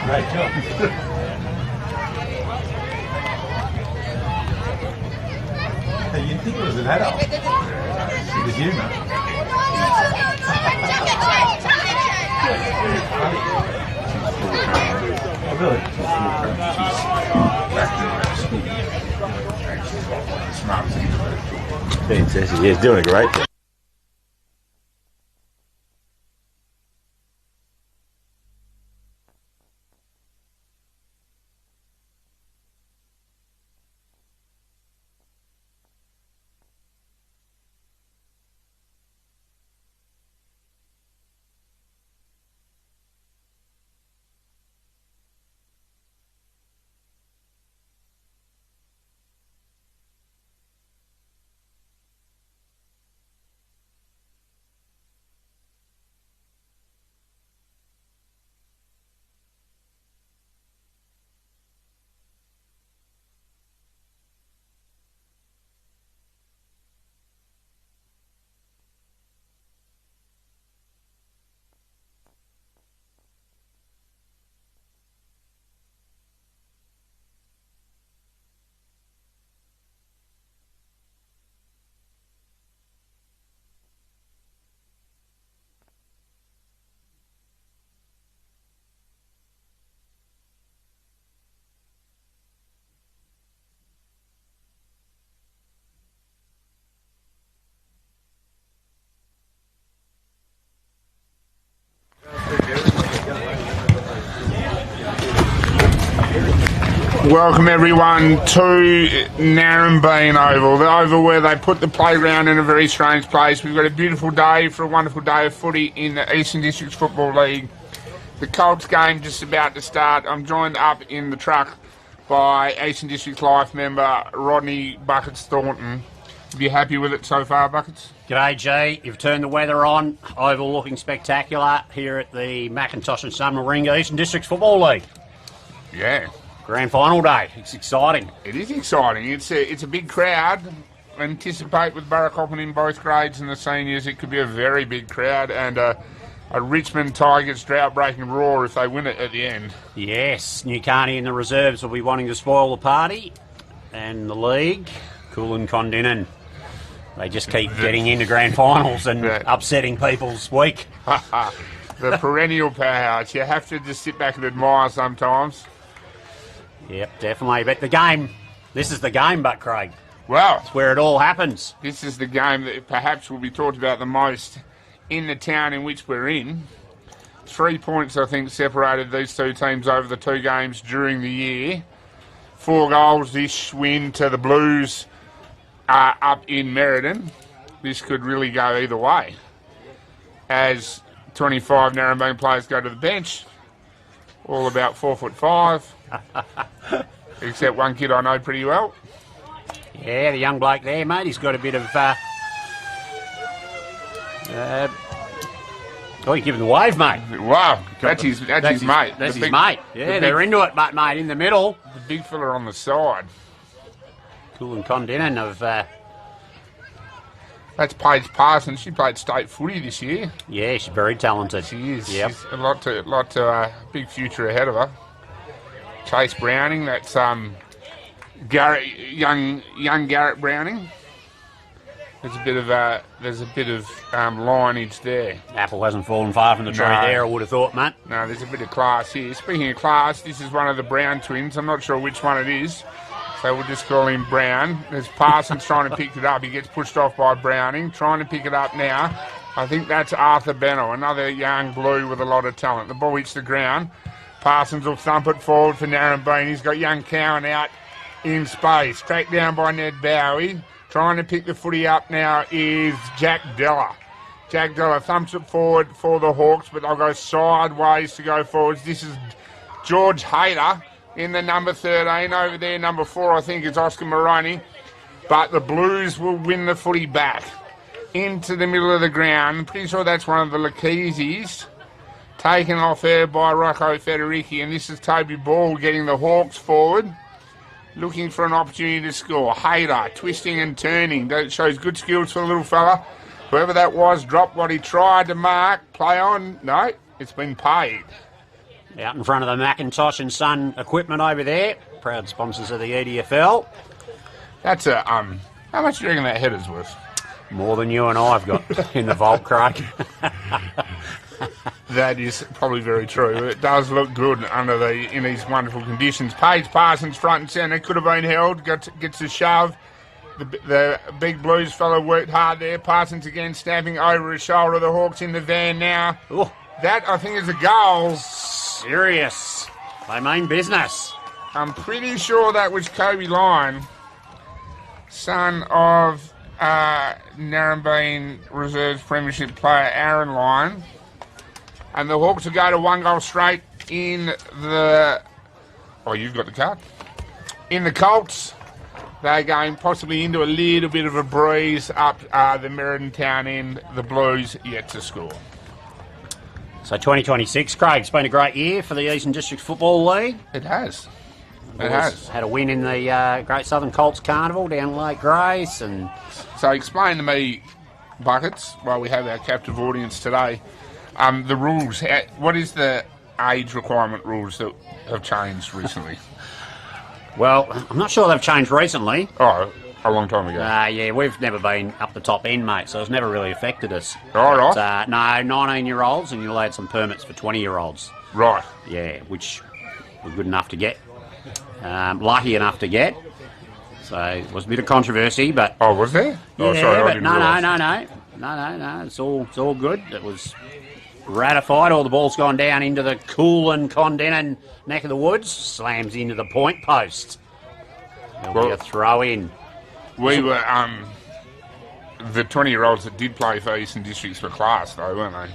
Great job. You'd think it was an adult. The humour. Really? Fantastic. Yeah, he's doing a great job. Welcome everyone to Narembeen Oval, the oval where they put the playground in a very strange place. We've got a beautiful day for a wonderful day of footy in the Eastern Districts Football League. The Colts game just about to start. I'm joined up in the truck by Eastern Districts Life member Rodney Buckets Thornton. Are you happy with it so far, Buckets? G'day, G. You've turned the weather on. Oval looking spectacular here at the Macintosh and Sun Warringah Eastern Districts Football League. Yeah. Grand final day. It's exciting. It is exciting. It's a big crowd. Anticipate with Burracoppin in both grades and the seniors, it could be a very big crowd and a Richmond Tigers drought-breaking roar if they win it at the end. Yes, Newcarney and the reserves will be wanting to spoil the party. And the league, Kulin, Kondinin. They just keep getting into grand finals and upsetting people's week. The perennial powerhouse. You have to just sit back and admire sometimes. Yep, definitely. But the game, this is the game, but Craig. Well, it's where it all happens. This is the game that perhaps will be talked about the most in the town in which we're in. 3 points, I think, separated these two teams over the two games during the year. 4 goals this win to the Blues up in Merredin. This could really go either way. As 25 Narembeen players go to the bench, all about 4'5". Except one kid I know pretty well. Yeah, the young bloke there, mate. He's got a bit of... oh, you give him the wave, mate. Wow, that's his mate. That's his mate. Yeah, they're into it, but, mate, in the middle. The big fella on the side. Cool and Kondinin of... That's Paige Parsons. She played state footy this year. Yeah, she's very talented. She is. Yep. She's a lot to big future ahead of her. Chase Browning, that's Garrett, young Garrett Browning. There's a bit of lineage there. Apple hasn't fallen far from the tree there, I would have thought, mate. No, there's a bit of class here. Speaking of class, this is one of the Brown twins. I'm not sure which one it is, so we'll just call him Brown. There's Parsons trying to pick it up. He gets pushed off by Browning, trying to pick it up now. I think that's Arthur Benno, another young blue with a lot of talent. The ball hits the ground. Parsons will thump it forward for Narembeen. He's got young Cowan out in space. Tracked down by Ned Bowie. Trying to pick the footy up now is Jack Della. Jack Della thumps it forward for the Hawks, but they'll go sideways to go forwards. This is George Hayter in the number 13. Over there, number 4, I think, is Oscar Moroney. But the Blues will win the footy back into the middle of the ground. Pretty sure that's one of the Lakeeses. Taken off there by Rocco Federici, and this is Toby Ball getting the Hawks forward, looking for an opportunity to score. Hayter, twisting and turning. That shows good skills for the little fella. Whoever that was dropped what he tried to mark. Play on. No, it's been paid. Out in front of the Macintosh and Son equipment over there. Proud sponsors of the EDFL. That's a how much do you reckon that header's worth? More than you and I've got in the vault, Craig. That is probably very true. It does look good in these wonderful conditions. Paige Parsons front and centre, could have been held, gets a shove. The big Blues fellow worked hard there. Parsons again snapping over his shoulder. The Hawks in the van now. Ooh. That, I think, is a goal. Serious. They mean business. I'm pretty sure that was Kobe Lyon, son of Narembeen Reserves Premiership player Aaron Lyon. And the Hawks will go to 1 goal straight in the... Oh, you've got the card. In the Colts. They're going possibly into a little bit of a breeze up the Merredin Town end. The Blues yet to score. So 2026, Craig, it's been a great year for the Eastern District Football League. It has. It has. Had a win in the Great Southern Colts Carnival down Lake Grace. And so explain to me, Buckets, while we have our captive audience today, the rules. What is the age requirement rules that have changed recently? Well, I'm not sure they've changed recently. Oh, a long time ago. Yeah, we've never been up the top end, mate, so it's never really affected us. All right. But, no, 19-year-olds, and you'll add some permits for 20-year-olds. Right. Yeah, which we're good enough to get. Lucky enough to get. So it was a bit of controversy, but... Oh, was there? Yeah, oh, sorry, but no, it's all good. It was ratified. All the ball's gone down into the Kulin, Kondinin neck of the woods. Slams into the point post. There'll be a throw in. We were the 20-year-olds that did play for Eastern Districts were class, though, weren't they?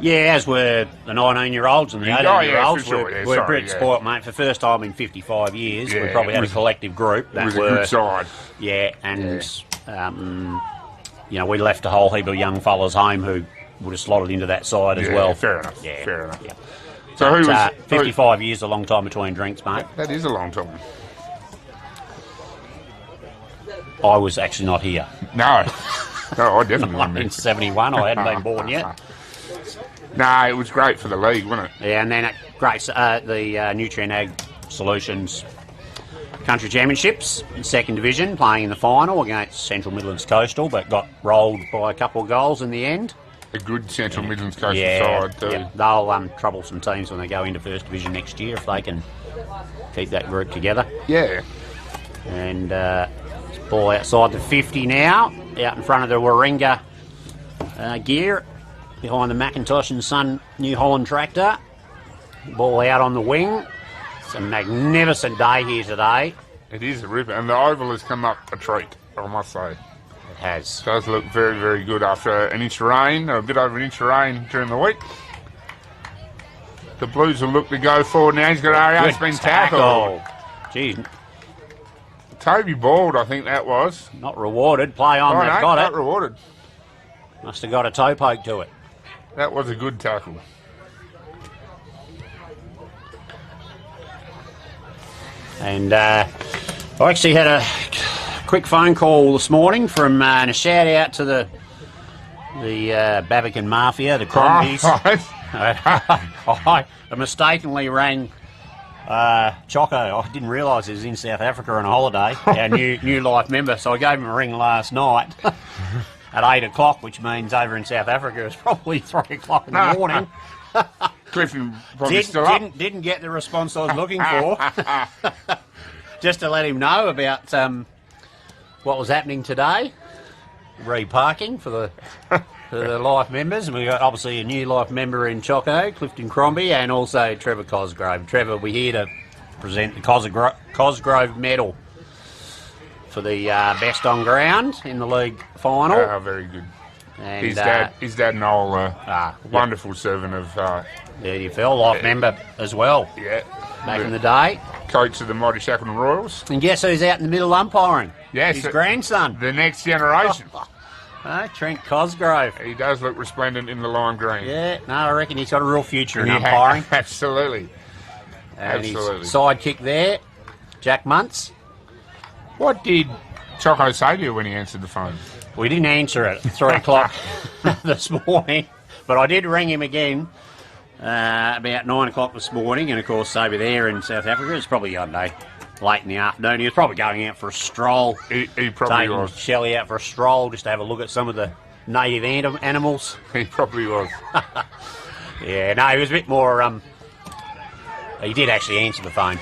Yeah, as were the 19-year-olds and the 18-year-olds. We're Brit sport, mate. For the first time in 55 years, we Yeah, probably had a collective group that It was were... a good side. Yeah, and, we left a whole heap of young fellas home who would have slotted into that side as well. Fair enough. Yeah, fair enough. Yeah. So who was... 55 years, a long time between drinks, mate. That is a long time. I was actually not here. No, I definitely wouldn't be. 1971, I hadn't been born yet. No, it was great for the league, wasn't it? Yeah, and then the Nutrient Ag Solutions Country Championships, second division, playing in the final against Central Midlands Coastal, but got rolled by a couple of goals in the end. A good Central Midlands Coastal side, too. Yeah, they'll trouble some teams when they go into first division next year if they can keep that group together. Yeah. And ball outside the 50 now, out in front of the Warringah gear, behind the Macintosh and Son New Holland tractor. Ball out on the wing. It's a magnificent day here today. It is a ripper, and the oval has come up a treat, I must say. It has. It does look very, very good after an inch of rain, or a bit over an inch of rain during the week. The Blues will look to go forward now. He's got Arias been tackled. Jeez. Toby Bald, I think that was. Not rewarded. Play on, they've got not it. Rewarded. Must have got a toe poke to it. That was a good tackle. And I actually had a quick phone call this morning from and a shout out to the Babacan Mafia, the Crombies. I mistakenly rang Choco. I didn't realise he was in South Africa on a holiday, our new life member, so I gave him a ring last night at 8 o'clock, which means over in South Africa it's probably 3 o'clock in the morning. Clifton probably still up. Didn't get the response I was looking for. Just to let him know about what was happening today. Reparking for the life members. And we got obviously a new life member in Choco, Clifton Crombie, and also Trevor Cosgrove. Trevor, we're here to present the Cosgrove medal for the best on ground in the league final. Oh, very good. And, his dad Noel, wonderful servant of the EDFL, life member as well. Yeah. Back in the day. Coach of the Mighty Shackleton Royals. And guess who's out in the middle umpiring? Yes. His grandson. The next generation. Trent Cosgrove. He does look resplendent in the lime green. Yeah, no, I reckon he's got a real future in umpiring. Absolutely. And his sidekick there, Jack Muntz. What did Choco say to you when he answered the phone? We didn't answer it at 3 o'clock this morning, but I did ring him again about 9 o'clock this morning, and of course over there in South Africa it's probably, I don't know, late in the afternoon. He was probably going out for a stroll. He probably taking was. Shelley out for a stroll just to have a look at some of the native animals. He probably was. Yeah, no, he was a bit more... he did actually answer the phone.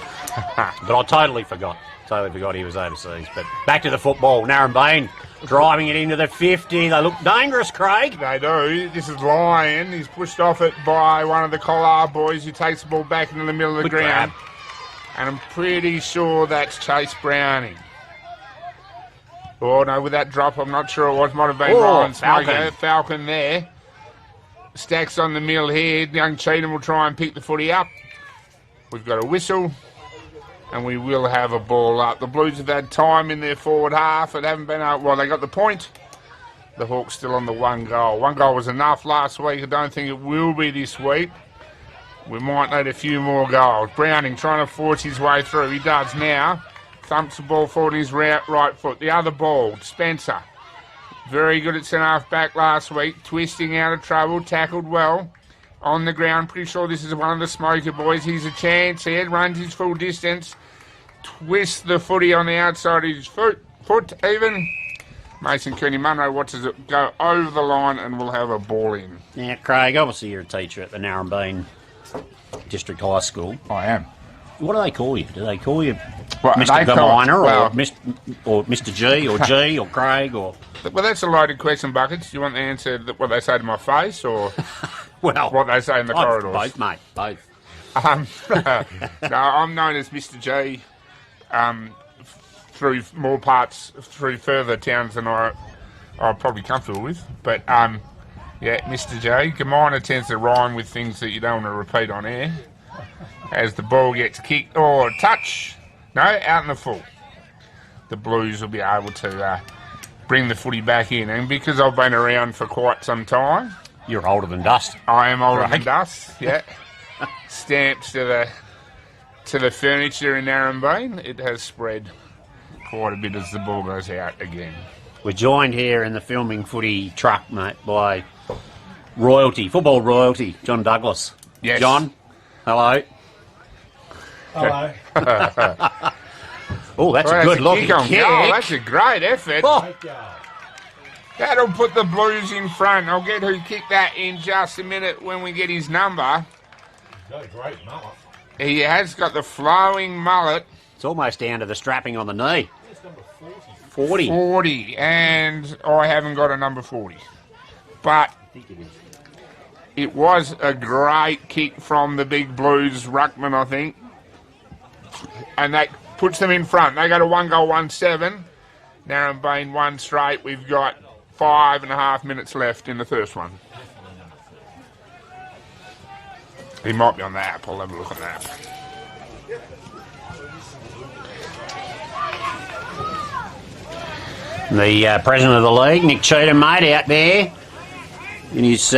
But I totally forgot. Totally forgot he was overseas. But back to the football. Narembeen driving it into the 50. They look dangerous, Craig. They do. This is Lyon. He's pushed off it by one of the Collar boys who takes the ball back into the middle of the ground. Grab. And I'm pretty sure that's Chase Browning. Oh, no, with that drop, I'm not sure it was. Might have been Ryan Smoker. Falcon there. Stacks on the middle here. Young Cheatham will try and pick the footy up. We've got a whistle. And we will have a ball up. The Blues have had time in their forward half. It haven't been out. Well, they got the point. The Hawks still on the 1 goal. 1 goal was enough last week. I don't think it will be this week. We might need a few more goals. Browning trying to force his way through. He does now. Thumps the ball forward in his right foot. The other ball, Spencer. Very good at centre-half back last week. Twisting out of trouble. Tackled well. On the ground. Pretty sure this is one of the Smoker boys. He's a chance here. Runs his full distance. Twists the footy on the outside of his foot even. Mason Cooney Munro watches it go over the line and will have a ball in. Now, Craig, obviously you're a teacher at the Narembeen District High School. I am. What do they call you? Do they call you Well, Mr. they call- Gaminer well- or Mr. G or G or Craig or... Well, that's a loaded question, Buckets. Do you want the answer to what they say to my face or Well, what they say in the corridors? Both, mate, both. No, I'm known as Mr. G through more parts, through further towns than I'm probably comfortable with. But, yeah, Mr. J. Gaminer tends to rhyme with things that you don't want to repeat on air. As the ball gets kicked, or touch, no, out in the full. The Blues will be able to bring the footy back in. And because I've been around for quite some time... You're older than dust. I am older than dust, yeah. Stamps to the furniture in Narembeen. It has spread quite a bit as the ball goes out again. We're joined here in the filming footy truck, mate, by royalty, football royalty, John Douglas. Yes. John, hello. Hello. Oh, that's a good looking kick. Oh, that's a great effort. Oh. Great goal. That'll put the Blues in front. I'll get who kicked that in just a minute when we get his number. He's got a great mullet. He has got the flowing mullet. It's almost down to the strapping on the knee. It's number 40. 40. 40, and I haven't got a number 40. But I think it is. it was a great kick from the big Blues ruckman, I think. And that puts them in front. They go to 1 goal, 1-7. Narembeen 1 straight. We've got 5.5 minutes left in the first one. He might be on the app. I'll have a look at that. The president of the league, Nick Cheatham, mate, out there in his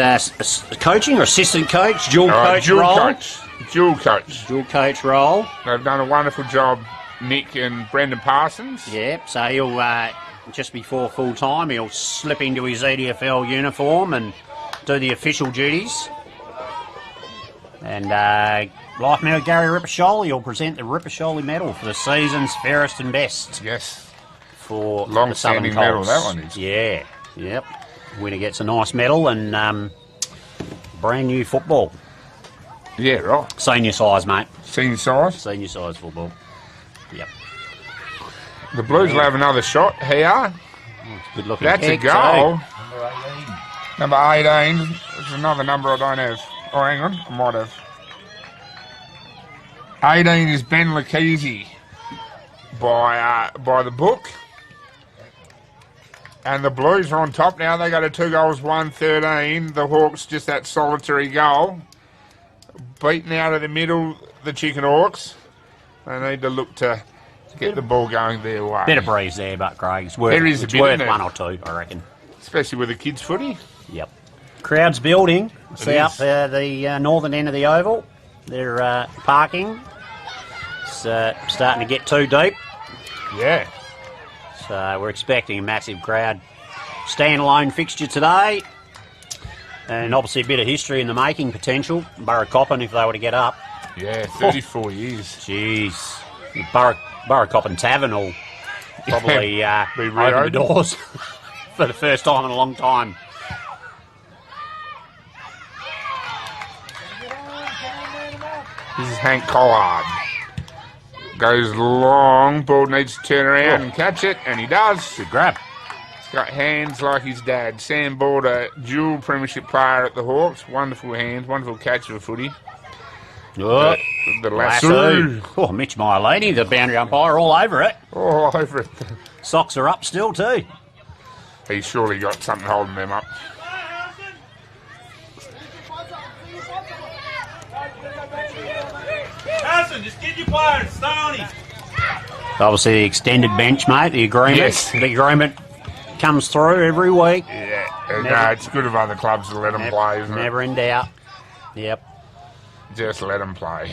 coaching or assistant coach, dual coach role. Dual coach. Dual coach role. They've done a wonderful job, Nick and Brendan Parsons. Yep, so he'll, just before full time, he'll slip into his EDFL uniform and do the official duties. And Life Medal Gary Rippersholi will present the Rippersholi medal for the season's fairest and best. Yes. For Long-standing the Southern medal, Colts. that one is. Yeah, yep. Winner gets a nice medal and brand new football. Yeah, right. Senior size, mate. Senior size. Senior size football. Yep. The Blues will have another shot here. Good looking That's a kick, goal. Number 18. Number 18. There's another number I don't have. Oh, hang on. I might have. 18 is Ben Lakese by the book. And the Blues are on top now. They go to 2 goals, 1-13. The Hawks just that solitary goal. Beaten out of the middle, the Chicken Hawks. They need to look to get the ball going their way. Bit of breeze there, but Craig, it's worth, There is a it's bit, worth isn't it? 1 or 2, I reckon. Especially with the kids' footy. Yep. Crowd's building. See is. up the northern end of the oval. They're parking. It's starting to get too deep. Yeah. So we're expecting a massive crowd. Standalone fixture today. And obviously a bit of history in the making potential. Burracoppin, if they were to get up. Yeah, 34 years. Jeez. Burracoppin Tavern will probably Be open the reopened. doors for the first time in a long time. This is Hank Collard. Goes long, ball needs to turn around and catch it, and he does. Good grab. He's got hands like his dad. Sam Border, dual premiership player at the Hawks. Wonderful hands, wonderful catch of a footy. Oh, The lasso. Oh, Mitch Mylaney, the boundary umpire, all over it. All over it. Socks are up still too. He's surely got something holding them up. Carson, just get your players, stay on him. Obviously the extended bench, mate, the agreement. Yes. The agreement comes through every week. Yeah, Never- it's good of other clubs to let them play, isn't Never in doubt. Yep. it? Just let them play.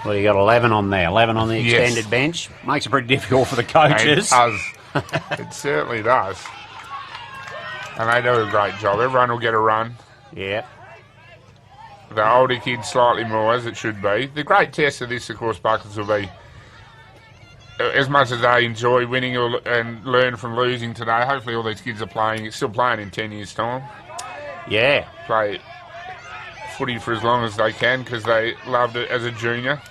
Well, you got 11 on there. 11 on the Yes. extended bench. Makes it pretty difficult for the And it coaches. does. It certainly does. And they do a great job. Everyone will get a run. Yeah. The older kids slightly more, as it should be. The great test of this, of course, Buckets, will be as much as they enjoy winning and learn from losing today. Hopefully all these kids are playing, still playing in 10 years' time. Yeah. Play footy for as long as they can because they loved it as a junior.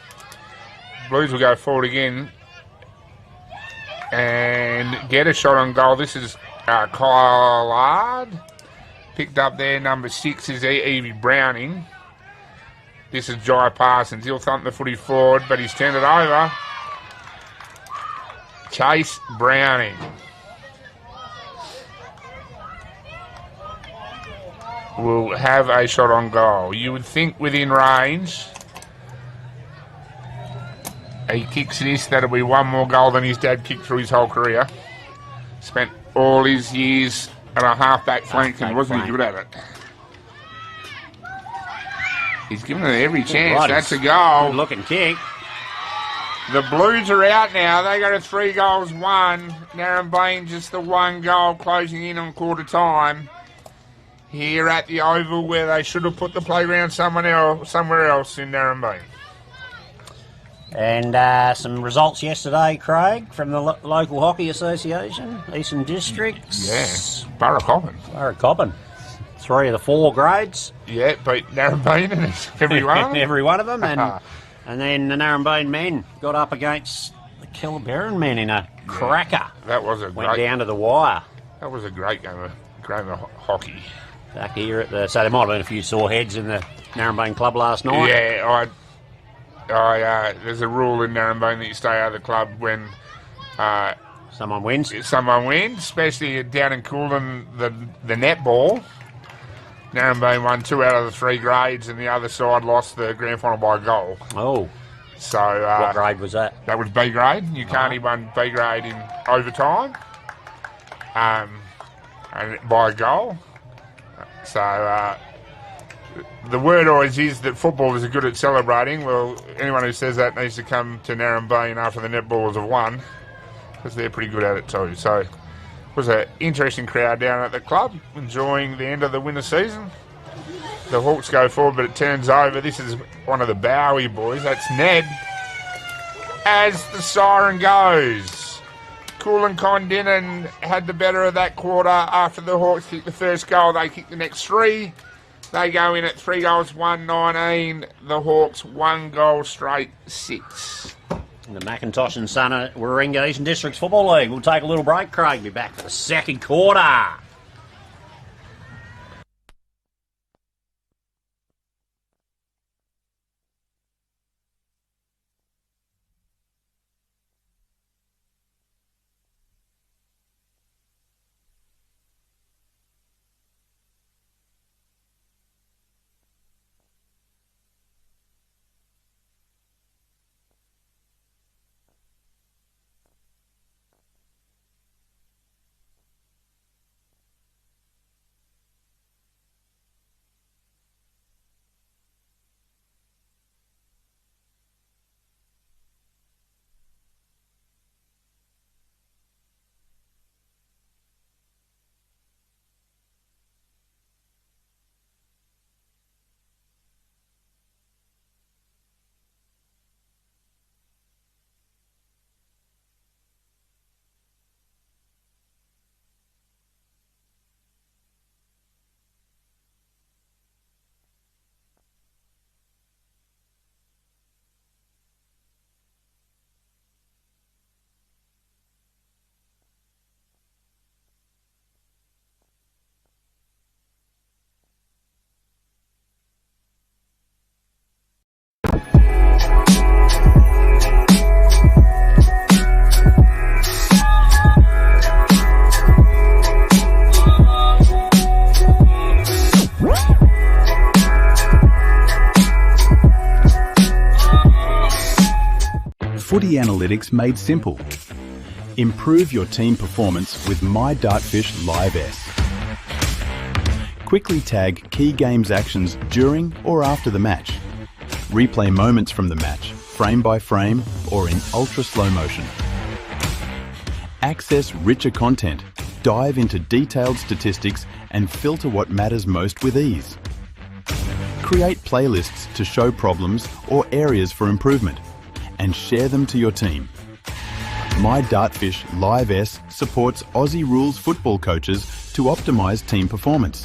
Blues will go forward again and get a shot on goal. This is Collard. Picked up there. Number 6 is Evie Browning. This is Jai Parsons. He'll thump the footy forward, but he's turned it over. Chase Browning will have a shot on goal. You would think within range. He kicks this, that'll be one more goal than his dad kicked through his whole career. Spent all his years at a half-back flank and wasn't he good at it? He's given it every chance. Right. That's a goal. Good looking kick. The Blues are out now. They got a 3-1. Narembeen just the 1 goal closing in on quarter time. Here at the Oval where they should have put the playground somewhere else in Narembeen. And some results yesterday, Craig, from the local hockey association, Eastern Districts. Yes, Burracoppin. Burracoppin. 3 of the 4 grades. Yeah, beat Narembeen in every one of them. Every one of them. And then the Narembeen men got up against the Killabarron men in a cracker. That was a Went down to the wire. That was a great game of hockey. Back here at the... So there might have been a few sore heads in the Narembeen club last night. Yeah, there's a rule in Narembeen that you stay out of the club when Someone wins. someone wins, especially down in Kulin, the netball. Narembeen won 2 out of the 3 grades, and the other side lost the grand final by a goal. Oh, So what grade was that? that was B grade. Newcarney won B grade in overtime, and by a goal. So the word always is that footballers are good at celebrating. Well, anyone who says that needs to come to Narembeen after the netballers have won, because they're pretty good at it too. So it was an interesting crowd down at the club, enjoying the end of the winter season. The Hawks go forward, but it turns over. This is one of the Bowie boys. That's Ned. As the siren goes, Kulin Kondinin had the better of that quarter after the Hawks kicked the first goal. They kicked the next 3. They go in at 3 goals, 1-19. The Hawks 1 goal straight 6. The Macintosh and Son at Warringah Eastern Districts Football League. We'll take a little break, Craig. Be back for the second quarter. Footy analytics made simple. Improve your team performance with My Dartfish Live S. Quickly tag key games actions during or after the match. Replay moments from the match, frame by frame or in ultra slow motion. Access richer content, dive into detailed statistics and filter what matters most with ease. Create playlists to show problems or areas for improvement and share them to your team. My Dartfish Live S supports Aussie rules football coaches to optimise team performance.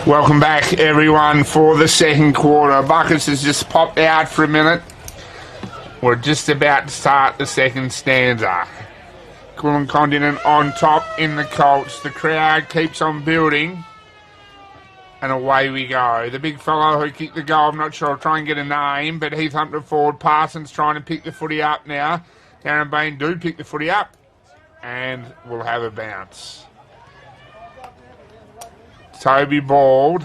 Welcome back, everyone, for the second quarter. Buckets has just popped out for a minute. We're just about to start the second stanza. Kulin Kondinin on top in the Colts. The crowd keeps on building. And away we go. The big fellow who kicked the goal, I'm not sure, I'll try and get a name, but Heath Humpton forward. Parsons trying to pick the footy up now. Narembeen do pick the footy up. And we'll have a bounce. Toby Bald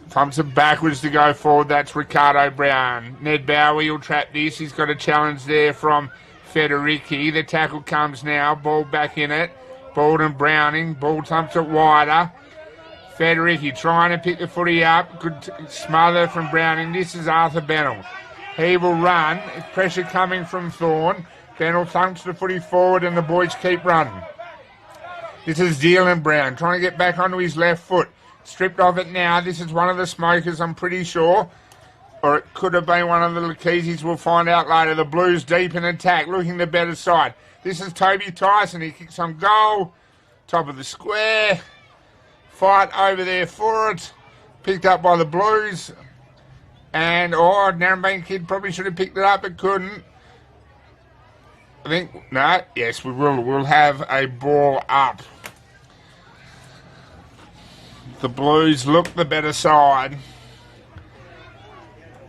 pumps it backwards to go forward. That's Ricardo Brown. Ned Bowie will trap this. He's got a challenge there from Federici. The tackle comes now. Ball back in it. Bald and Browning. Ball pumps it wider. Federici trying to pick the footy up. Good smother from Browning. This is Arthur Bennell. He will run. Pressure coming from Thorne. Bennell thumps the footy forward and the boys keep running. This is Dylan Brown trying to get back onto his left foot. Stripped off it now. This is one of the smokers, I'm pretty sure. Or it could have been one of the Lakeezies. We'll find out later. The Blues deep in attack, looking the better side. This is Toby Tyson. He kicks on goal. Top of the square. Fight over there for it. Picked up by the Blues. And, Narembeen kid probably should have picked it up but couldn't. I think, no, yes, we will. We'll have a ball up. The Blues look the better side.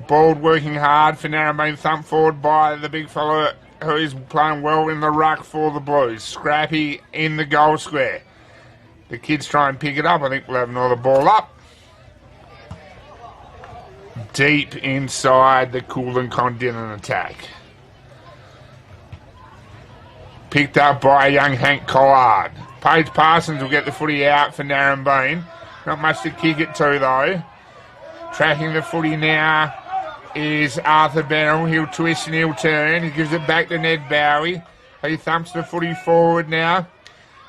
Bald working hard for Narembeen, thumped forward by the big fellow who is playing well in the ruck for the Blues. Scrappy in the goal square. The kids try and pick it up. I think we'll have another ball up. Deep inside the Kulin Kondinin attack. Picked up by young Hank Collard. Paige Parsons will get the footy out for Narembeen. Not much to kick it to, though. Tracking the footy now is Arthur Bennell. He'll twist and he'll turn. He gives it back to Ned Bowie. He thumps the footy forward now.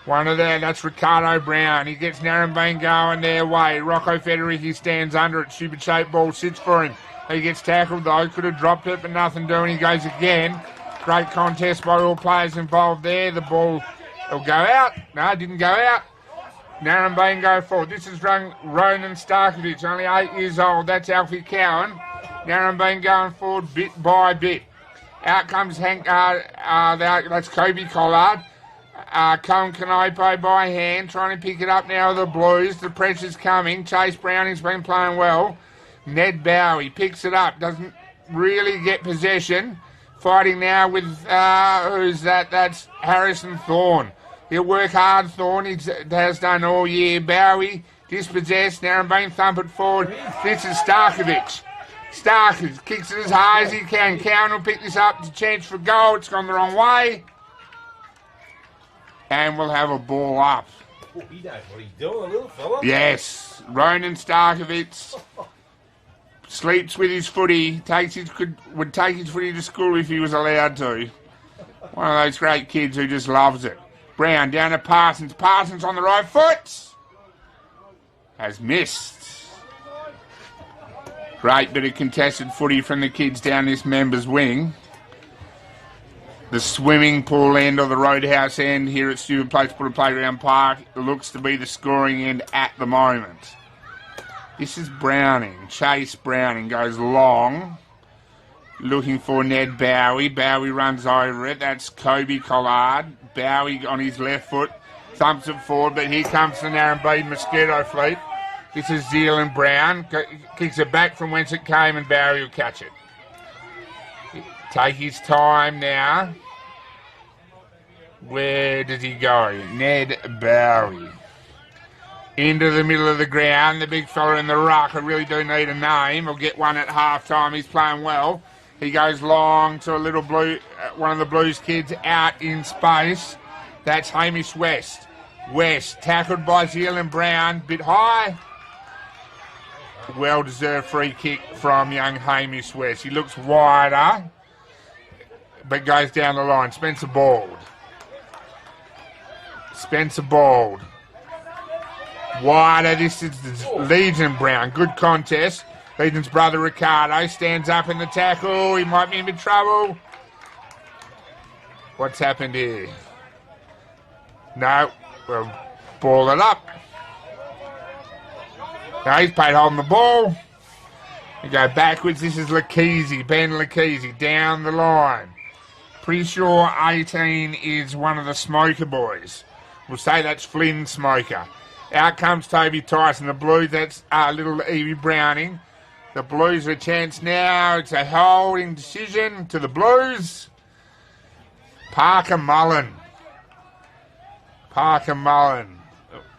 One of there, that's Ricardo Brown. He gets Narembeen going their way. Rocco Federici stands under it. Stupid shaped ball sits for him. He gets tackled, though. Could have dropped it, but nothing doing. He goes again. Great contest by all players involved there. The ball will go out. No, it didn't go out. Narembeen go forward. This is Ronan Starkovich, only 8 years old. That's Alfie Cowan. Narembeen going forward bit by bit. Out comes Hank, that's Kobe Collard. Cohen Canopo by hand, trying to pick it up now with the Blues. The pressure's coming. Chase Browning's been playing well. Ned Bowie picks it up, doesn't really get possession. Fighting now with, who's that? That's Harrison Thorne. He'll work hard, Thorne. He has done all year. Bowie Dispossessed. Narembeen thump it forward. This is Starkovic. Starkovic kicks it as high as he can. Cowan will pick this up. It's a chance for a goal. It's gone the wrong way. And we'll have a ball up. Oh, he knows what he's doing, little fella. Yes. Ronan Starkovic sleeps with his footy. Would take his footy to school if he was allowed to. One of those great kids who just loves it. Brown down to Parsons. Parsons on the right foot. Has missed. Great bit of contested footy from the kids down this members wing. The swimming pool end or the roadhouse end here at Stewart Place Playground Park looks to be the scoring end at the moment. This is Browning. Chase Browning goes long. Looking for Ned Bowie. Bowie runs over it. That's Kobe Collard. Bowie on his left foot. Thumps it forward, but here comes the Narembeen Mosquito Fleet. This is Zealand Brown. Kicks it back from whence it came, and Bowie will catch it. Take his time now. Where does he go? Ned Bowie. Into the middle of the ground. The big fella in the ruck. I really do need a name. I'll get one at half-time. He's playing well. He goes long to a little blue, one of the Blues kids out in space. That's Hamish West. West tackled by Zealand Brown. Bit high. Well-deserved free kick from young Hamish West. He looks wider, but goes down the line. Spencer Bald. Spencer Bald. Wider. This is Legion Brown. Good contest. Legion's brother Ricardo stands up in the tackle. He might be in bit trouble. What's happened here? No. We'll ball it up. Now he's played holding the ball. We go backwards. This is Lakese, Ben Lakese, down the line. Pretty sure 18 is one of the Smoker boys. We'll say that's Flynn Smoker. Out comes Toby Tyson. The Blues, that's little Evie Browning. The Blues are a chance now. It's a holding decision to the Blues. Parker Mullen. Parker Mullen.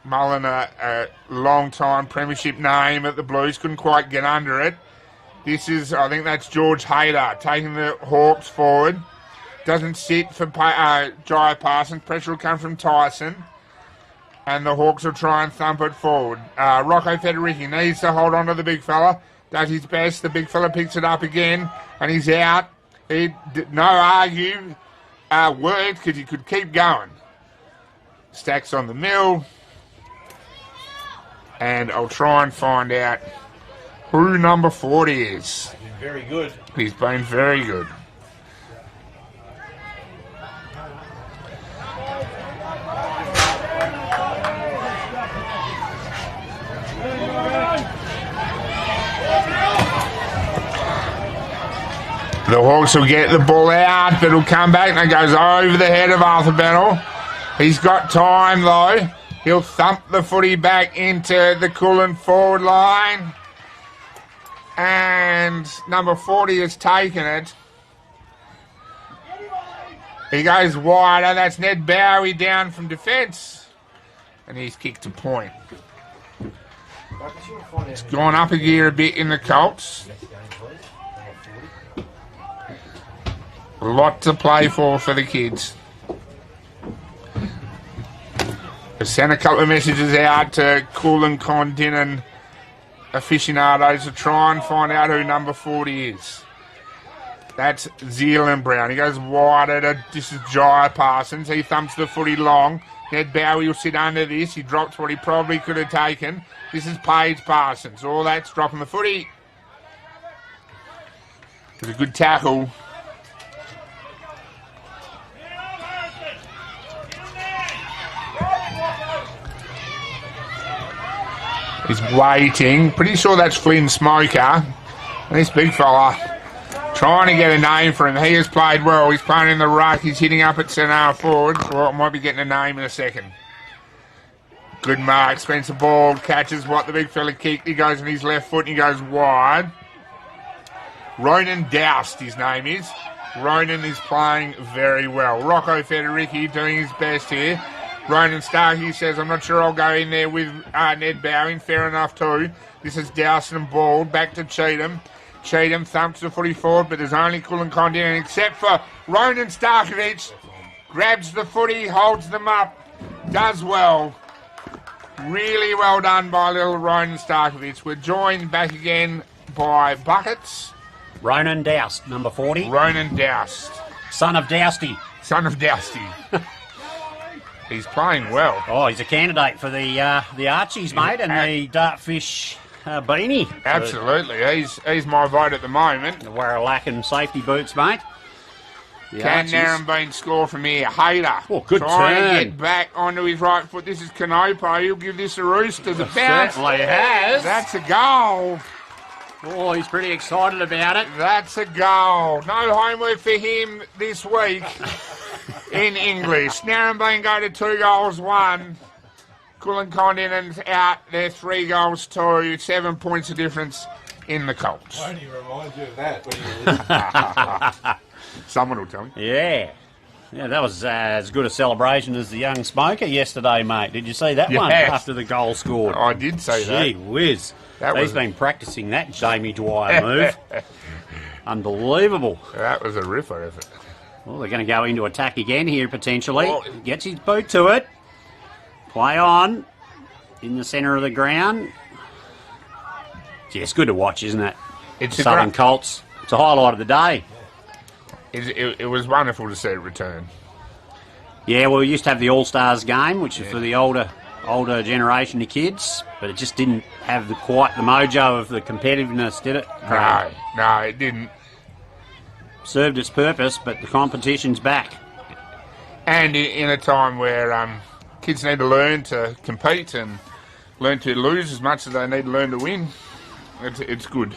Mullen, a long-time premiership name at the Blues. Couldn't quite get under it. This is, I think that's George Hayter taking the Hawks forward. Doesn't sit for Jai Parsons. Pressure will come from Tyson. And the Hawks will try and thump it forward. Rocco Federici needs to hold on to the big fella. Does his best. The big fella picks it up again. And he's out. No argue. Worked because he could keep going. Stacks on the mill. And I'll try and find out who number 40 is. He's been very good. He's been very good. The Hawks will get the ball out, but it'll come back and it goes over the head of Arthur Bennell. He's got time though. He'll thump the footy back into the Kulin forward line. And number 40 has taken it. He goes wider. That's Ned Bowie down from defence. And he's kicked a point. It's gone up a gear a bit in the Colts. A lot to play for the kids. I sent a couple of messages out to Kulin Kondinin aficionados to try and find out who number 40 is. That's Zealand Brown. He goes wider. This is Jai Parsons. He thumps the footy long. Ned Bowie will sit under this. He drops what he probably could have taken. This is Paige Parsons. All that's dropping the footy. It's a good tackle. He's waiting. Pretty sure that's Flynn Smoker. And this big fella trying to get a name for him. He has played well. He's playing in the ruck. He's hitting up at centre forward. Well, I might be getting a name in a second. Good mark. Spencer Ball catches what the big fella kicked. He goes on his left foot and he goes wide. Ronan Doust, his name is. Ronan is playing very well. Rocco Federici doing his best here. Ronan Starkey says, I'm not sure I'll go in there with Ned Bowing. Fair enough too. This is Dowson ball. Back to Cheatham. Cheatham thumps the footy forward, but there's only Kulin Kondinin except for Ronan Starkovich. Grabs the footy, holds them up, does well. Really well done by little Ronan Starkovich. We're joined back again by Buckets. Ronan Doust, number 40. Ronan Doust. Son of Dousty. Son of Dousty. He's playing well. Oh, he's a candidate for the Archies, mate, and the Dartfish beanie. Absolutely. He's my vote at the moment. The Warralack and safety boots, mate. Can Narembeen score from here? Hayter. Oh, good trying turn. to get back onto his right foot. This is Canopo. He'll give this a roost as a bounce. Certainly has. That's a goal. Oh, he's pretty excited about it. That's a goal. No homework for him this week in English. Narembeen go to 2 goals, 1. Kulin Kondinen's out. They're 3 goals, 2. 7 points of difference in the Colts. Why do you remind you of that when you listen? Someone will tell me. Yeah. Yeah, that was as good a celebration as the young smoker yesterday, mate. Did you see that one Yes. after the goal scored? I did say that. Gee whiz. That He's was- been practicing that Jamie Dwyer move. Unbelievable. That was a ripper effort. Well, they're going to go into attack again here, potentially. Oh. Gets his boot to it. Play on. In the centre of the ground. Yeah, it's good to watch, isn't it? It's a Southern great- Colts. It's a highlight of the day. It was wonderful to see it return. Yeah, well, we used to have the All-Stars game, which is for the older generation of kids, but it just didn't have quite the mojo of the competitiveness, did it? No, it didn't. Served its purpose, but the competition's back. And in a time where kids need to learn to compete and learn to lose as much as they need to learn to win, it's good.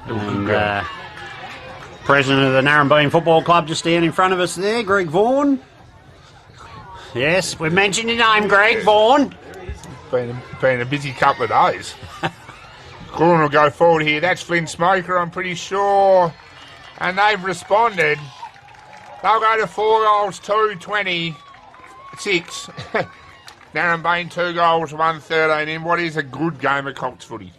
And president of the Narembeen Football Club just down in front of us there, Greg Vaughan. Yes, we've mentioned your name, Greg Vaughan. Been a busy couple of days. Kulin will go forward here. That's Flynn Smoker, I'm pretty sure. And they've responded. They'll go to 4 goals, 2, 26. Narembeen 2 goals, 1, 13 in what is a good game of Colts footy.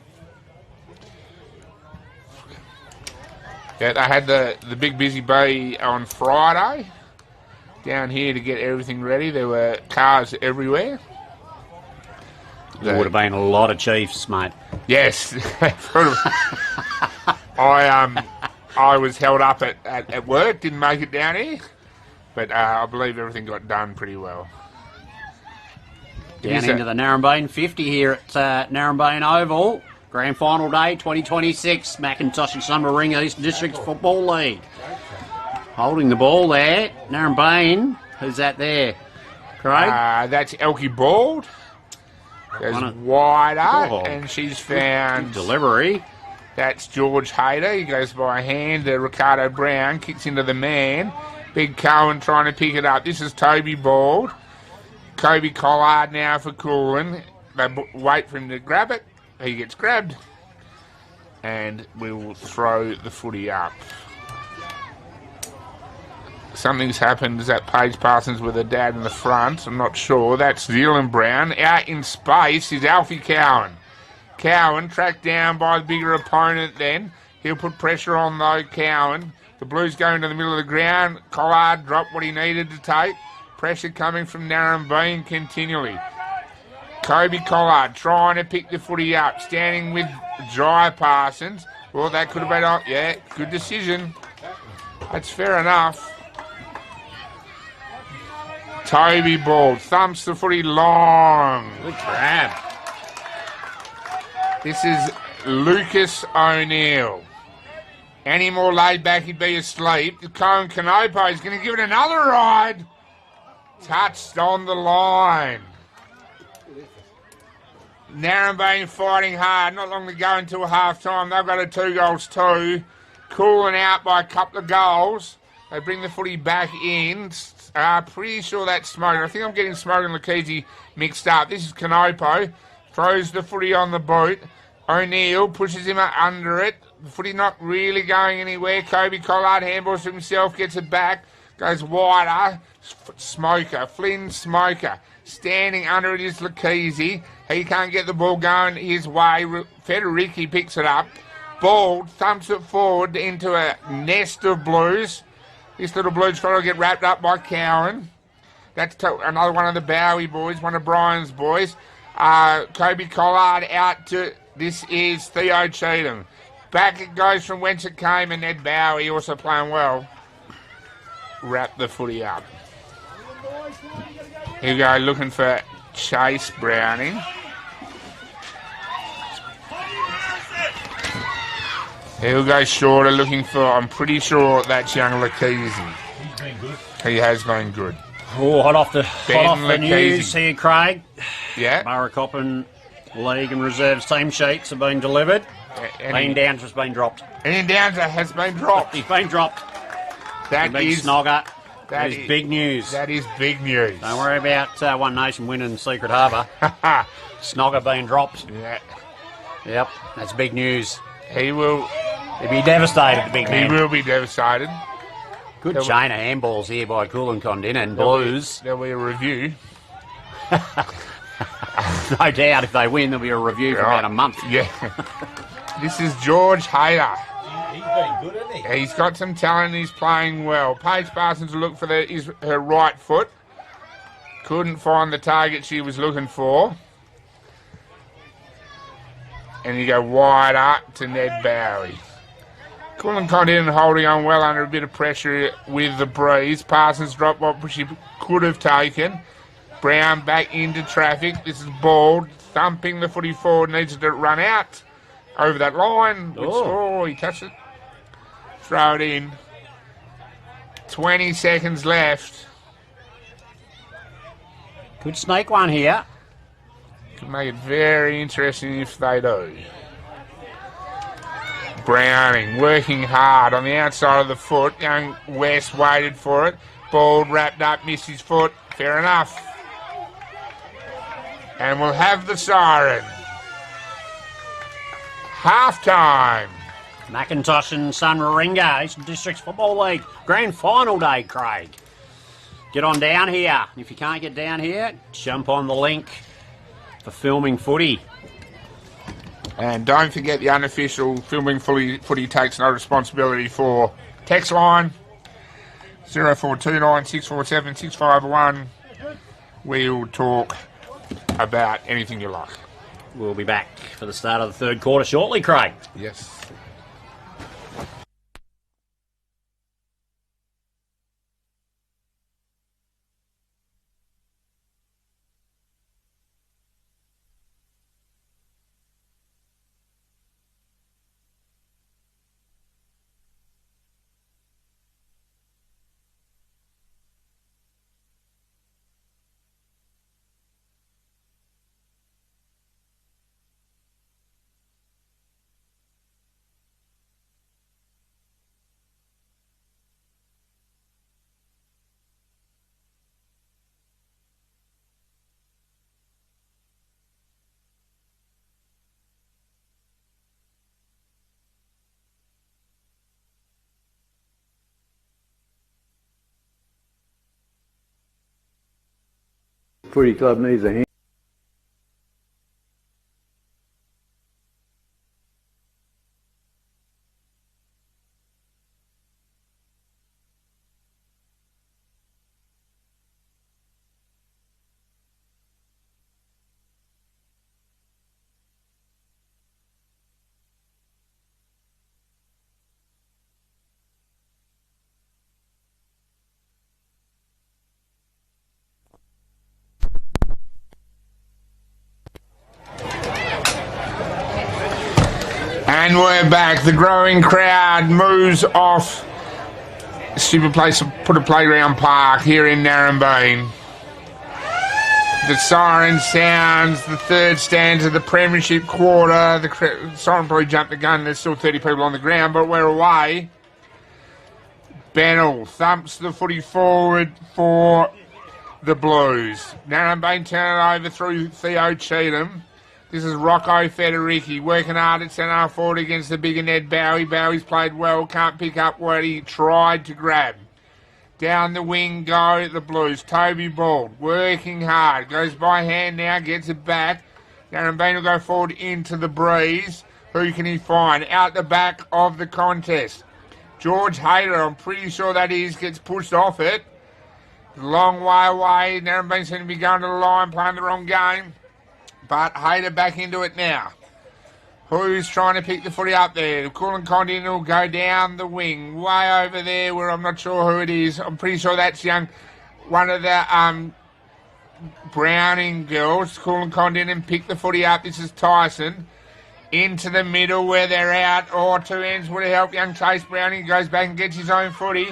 Yeah, they had the big busy bee on Friday down here to get everything ready. There were cars everywhere. There would have been a lot of Chiefs, mate. Yes. I was held up at work, didn't make it down here, but I believe everything got done pretty well. Down into the Narembeen 50 here at Narembeen Oval. Grand Final Day 2026, Macintosh and Summer East District Football League. Holding the ball there, Narembeen. Who's that there? Craig? That's Elkie Bald. Goes wider, and she's found... Delivery. That's George Hayter. He goes by hand. Ricardo Brown kicks into the man. Big Cohen trying to pick it up. This is Toby Bald. Kobe Collard now for Kulin. They wait for him to grab it. He gets grabbed. And we will throw the footy up. Something's happened. Is that Paige Parsons with her dad in the front? I'm not sure. That's Zealand Brown. Out in space is Alfie Cowan. Cowan tracked down by the bigger opponent then. He'll put pressure on though, Cowan. The Blues go into the middle of the ground. Collard dropped what he needed to take. Pressure coming from Narembeen continually. Kobe Collard trying to pick the footy up. Standing with Jai Parsons. Well, that could have been... Yeah, good decision. That's fair enough. Toby Ball thumps the footy long. Good grab. This is Lucas O'Neill. Any more laid back, he'd be asleep. The Cohen Canopo is going to give it another ride. Touched on the line. Narembeen fighting hard. Not long to go until half-time. They've got a 2 goals, 2. Kulin out by a couple of goals. They bring the footy back in. Pretty sure that's Smoker. I think I'm getting Smoker and Lakese mixed up. This is Canopo. Throws the footy on the boot. O'Neill pushes him under it. The footy not really going anywhere. Kobe Collard handballs to himself, gets it back. Goes wider. Smoker. Flynn Smoker. Standing under it is Lakisi. He can't get the ball going his way. Federici picks it up. Ball thumps it forward into a nest of Blues. This little Blues trying to get wrapped up by Cowan. That's another one of the Bowie boys, one of Brian's boys. Kobe Collard out to, this is Theo Cheatham. Back it goes from whence it came, and Ned Bowie also playing well. Wrap the footy up. Here we go, looking for Chase Browning. Here we go, Shorter, looking for, I'm pretty sure that's young Lakisi. He's been good. He has been good. Oh, hot off the news here, Craig. Yeah. Murray-Coppin League and Reserves team sheets have been delivered. Ian Downs has been dropped. Ian Downs has been dropped. He's been dropped. That is Snogger. That is big news. That is big news. Don't worry about One Nation winning Secret Harbour. Snogger being dropped. Yeah. Yep, that's big news. He'll be devastated, the big man. He will be devastated. Good chain of handballs here by Kulin Kondinin. Blues. There'll be a review. No doubt if they win, there'll be a review for about a month. Yeah. This is George Hayter. He's been good, hasn't he? He's got some talent. He's playing well. Paige Parsons will look for her right foot. Couldn't find the target she was looking for. And you go wide up to Ned Bowie. Kulin Kondinin holding on well under a bit of pressure with the breeze. Parsons dropped what she could have taken. Brown back into traffic. This is Bald thumping the footy forward. Needs to run out over that line. He touched it. Throw it in. 20 seconds left. Could snake one here. Could make it very interesting if they do. Browning working hard on the outside of the foot. Young West waited for it. Bald wrapped up, missed his foot. Fair enough. And we'll have the siren. Half time. Macintosh and Sun Warringah, Eastern Districts Football League. Grand final day, Craig. Get on down here. If you can't get down here, jump on the link for filming footy. And don't forget the unofficial filming footy takes no responsibility for text line 0429 647 651. We'll talk about anything you like. We'll be back for the start of the third quarter shortly, Craig. Yes. Footy club needs a hand. And we're back. The growing crowd moves off stupid place to put a playground park here in Narembeen. The siren sounds, the third stanza, the premiership quarter. The siren probably jumped the gun. There's still 30 people on the ground, but we're away. Bennell thumps the footy forward for the Blues. Narembeen turn it over through Theo Cheatham. This is Rocco Federici working hard at centre forward against the bigger Ned Bowie. Bowie's played well, can't pick up what he tried to grab. Down the wing go the Blues. Toby Bald working hard. Goes by hand now, gets it back. Narembeen will go forward into the breeze. Who can he find? Out the back of the contest. George Hayter, I'm pretty sure that is, gets pushed off it. Long way away. Narembeen seems to be going to the line, playing the wrong game. But Hayter back into it now. Who's trying to pick the footy up there? Kulin Kondinin will go down the wing, way over there where I'm not sure who it is. I'm pretty sure that's one of the Browning girls. Kulin Kondinin pick the footy up. This is Tyson. Into the middle where they're out. Or two ends would have helped young Chase Browning. Goes back and gets his own footy.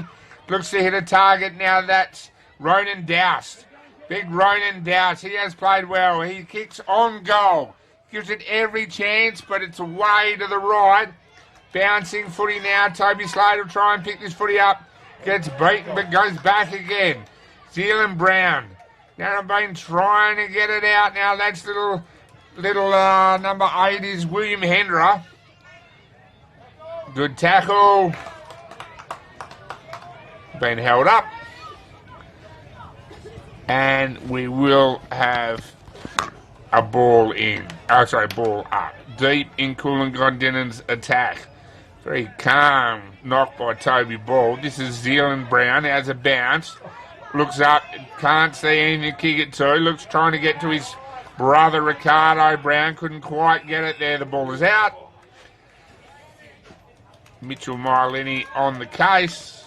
Looks to hit a target now. That's Ronan Doust. Big Ronan Doust. He has played well. He kicks on goal. Gives it every chance, but it's away to the right. Bouncing footy now. Toby Slade will try and pick this footy up. Gets beaten, but goes back again. Zealand Brown. Narembeen trying to get it out now. That's little number 8 is William Hendra. Good tackle. Been held up. And we will have a ball in. Oh, sorry, ball up. Deep in Kulin Kondinin's attack. Very calm knock by Toby Ball. This is Zealand Brown. Has a bounce. Looks up. Can't see anything to kick it to. Looks trying to get to his brother Ricardo Brown. Couldn't quite get it there. The ball is out. Mitchell Milini on the case.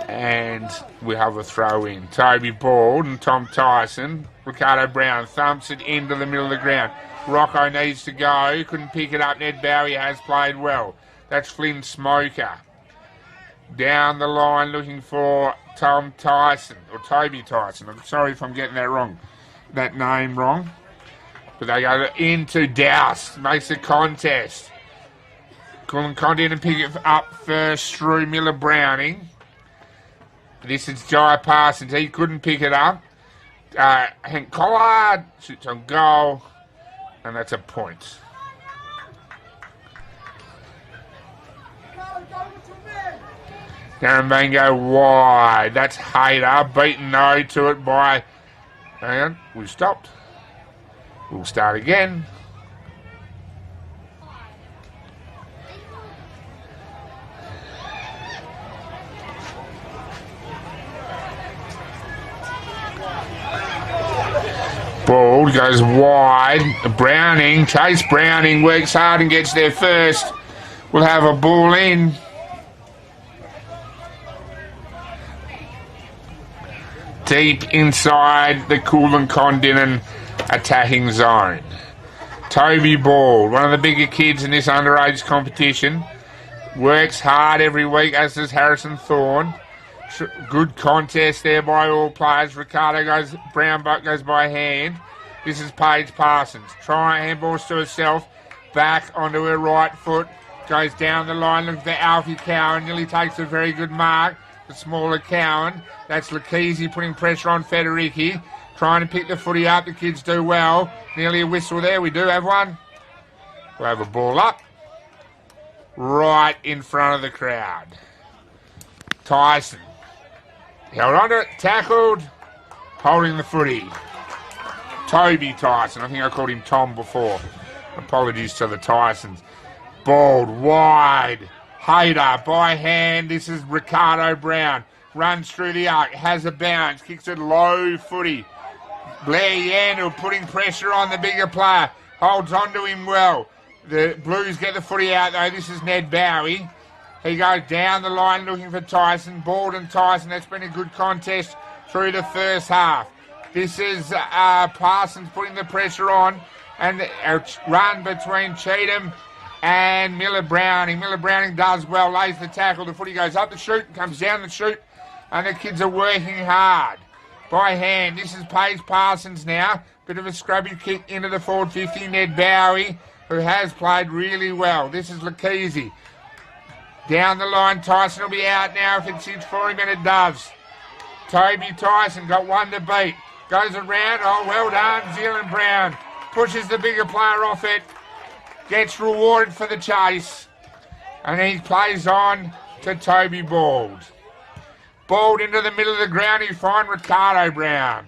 And we have a throw in. Toby Bald and Tom Tyson. Ricardo Brown thumps it into the middle of the ground. Rocco needs to go. Couldn't pick it up. Ned Bowie has played well. That's Flynn Smoker. Down the line looking for Tom Tyson. Or Toby Tyson. I'm sorry if I'm getting that name wrong. But they go into Douse. Makes the contest. Kulin Kondinin pick it up first through Miller Browning. This is Jai Parsons. He couldn't pick it up. Hank Collard shoots on goal. And that's a point. Narembeen go wide. That's Hayter. Beaten no to it by... Hang on. We've stopped. We'll start again. Ball goes wide. Browning, Chase Browning works hard and gets there first. We'll have a ball in. Deep inside the Kulin Kondinin attacking zone. Toby Ball, one of the bigger kids in this underage competition. Works hard every week, as does Harrison Thorne. Good contest there by all players. Ricardo Brown goes by hand. This is Paige Parsons. Trying handballs to herself. Back onto her right foot. Goes down the line. Looks for Alfie Cowan. Nearly takes a very good mark. The smaller Cowan. That's Lakisi putting pressure on Federici. Trying to pick the footy up. The kids do well. Nearly a whistle there. We do have one. We'll have a ball up. Right in front of the crowd. Tyson. Held on to it, tackled, holding the footy. Toby Tyson. I think I called him Tom before. Apologies to the Tysons. Bald, wide. Hayter by hand. This is Ricardo Brown. Runs through the arc, has a bounce, kicks it low footy. Blair Yandel putting pressure on the bigger player. Holds on to him well. The Blues get the footy out though. This is Ned Bowie. He goes down the line looking for Tyson. Bald and Tyson. That's been a good contest through the first half. This is Parsons putting the pressure on. And a run between Cheatham and Miller Browning. Miller Browning does well, lays the tackle. The footy goes up the chute and comes down the chute. And the kids are working hard by hand. This is Paige Parsons now. Bit of a scrubby kick into the forward 50. Ned Bowie, who has played really well. This is Lakisi. Down the line, Tyson will be out now if it sits for him, and it does. Toby Tyson got one to beat. Goes around, oh, well done, Zealand Brown. Pushes the bigger player off it. Gets rewarded for the chase. And he plays on to Toby Bald. Bald into the middle of the ground. He finds Ricardo Brown.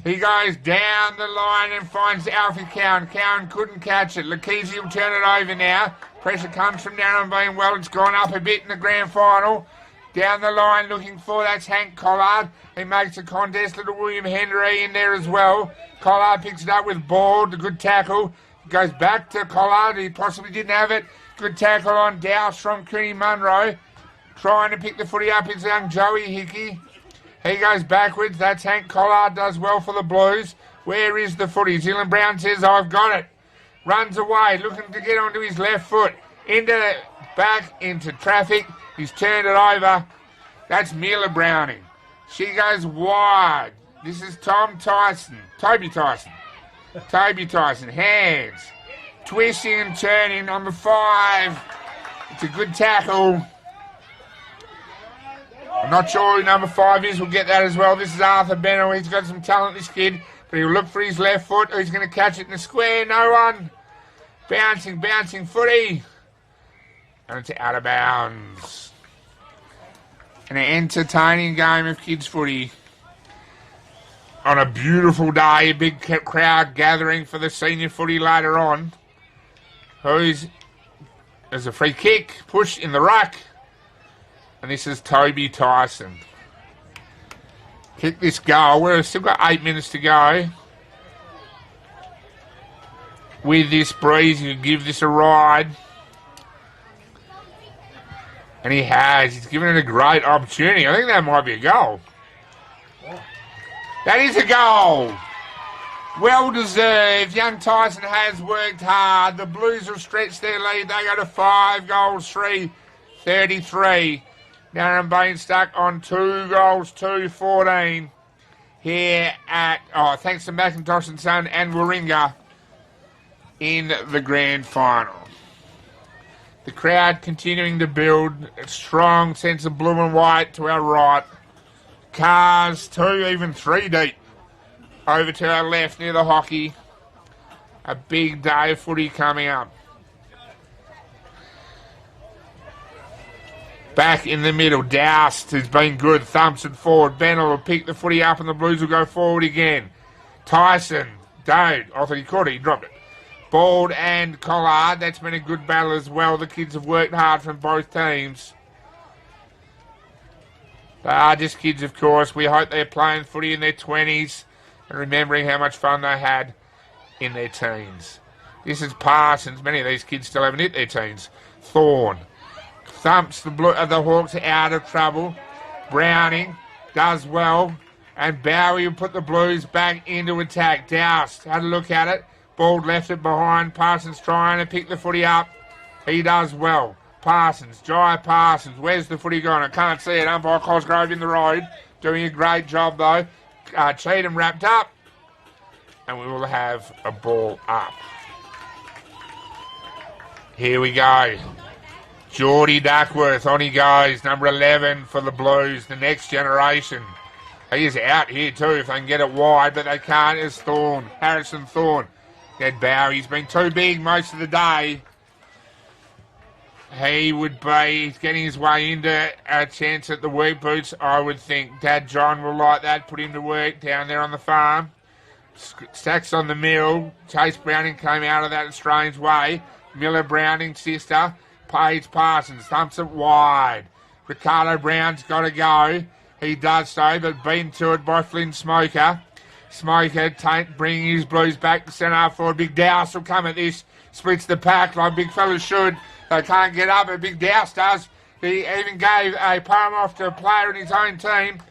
He goes down the line and finds Alfie Cowan. Cowan couldn't catch it. Lakisi will turn it over now. Pressure comes from Narembeen. Well, it's gone up a bit in the grand final. Down the line looking for, that's Hank Collard. He makes a contest. Little William Henry in there as well. Collard picks it up with Bald. A good tackle. Goes back to Collard. He possibly didn't have it. Good tackle on Douse from Cooney Munro. Trying to pick the footy up is young Joey Hickey. He goes backwards. That's Hank Collard. Does well for the Blues. Where is the footy? Zealand Brown says, I've got it. Runs away. Looking to get onto his left foot. Back into traffic. He's turned it over. That's Mila Browning. She goes wide. This is Toby Tyson. Toby Tyson. Hands. Twisting and turning. Number 5. It's a good tackle. I'm not sure who number 5 is. We'll get that as well. This is Arthur Bennell. He's got some talent, this kid. But he'll look for his left foot. He's going to catch it in the square. No one. Bouncing footy. And it's out of bounds. An entertaining game of kids footy. On a beautiful day, a big crowd gathering for the senior footy later on. There's a free kick, push in the ruck. And this is Toby Tyson. Kick this goal. We've still got 8 minutes to go. With this breeze, you give this a ride. And he has. He's given it a great opportunity. I think that might be a goal. That is a goal. Well deserved. Young Tyson has worked hard. The Blues have stretched their lead. They go to 5 goals, 3-33. Narembeen stuck on 2 goals, 2-14. Here at, thanks to McIntosh and Son and Warringah in the grand final. The crowd continuing to build a strong sense of blue and white to our right. Cars 2, even 3 deep over to our left near the hockey. A big day of footy coming up. Back in the middle, Doust has been good, thumps it forward. Bennell will pick the footy up and the Blues will go forward again. Tyson, I thought he caught it, he dropped it. Bald and Collard, that's been a good battle as well. The kids have worked hard from both teams. They are just kids, of course. We hope they're playing footy in their 20s and remembering how much fun they had in their teens. This is Parsons. Many of these kids still haven't hit their teens. Thorne thumps the Hawks out of trouble. Browning does well. And Bowie will put the Blues back into attack. Doust had a look at it. Bald left it behind. Parsons trying to pick the footy up. He does well. Parsons, Jai Parsons. Where's the footy gone? I can't see it. Umpire Cosgrove in the road. Doing a great job, though. Cheatham wrapped up. And we will have a ball up. Here we go. Geordie Duckworth, on he goes. Number 11 for the Blues. The next generation. He is out here, too, if they can get it wide. But they can't. It's Thorne. Harrison Thorne. Ed Bowie, he's been too big most of the day. He would be getting his way into a chance at the wheat boots, I would think. Dad John will like that, put him to work down there on the farm. Stacks on the mill. Chase Browning came out of that a strange way. Miller Browning, sister. Paige Parsons, thumps it wide. Ricardo Brown's got to go. He does so, but beaten to it by Flynn Smoker. Smoker bringing his Blues back to centre forward. Big Douse will come at this. Splits the pack like big fellas should. They can't get up, but Big Douse does. He even gave a palm off to a player in his own team.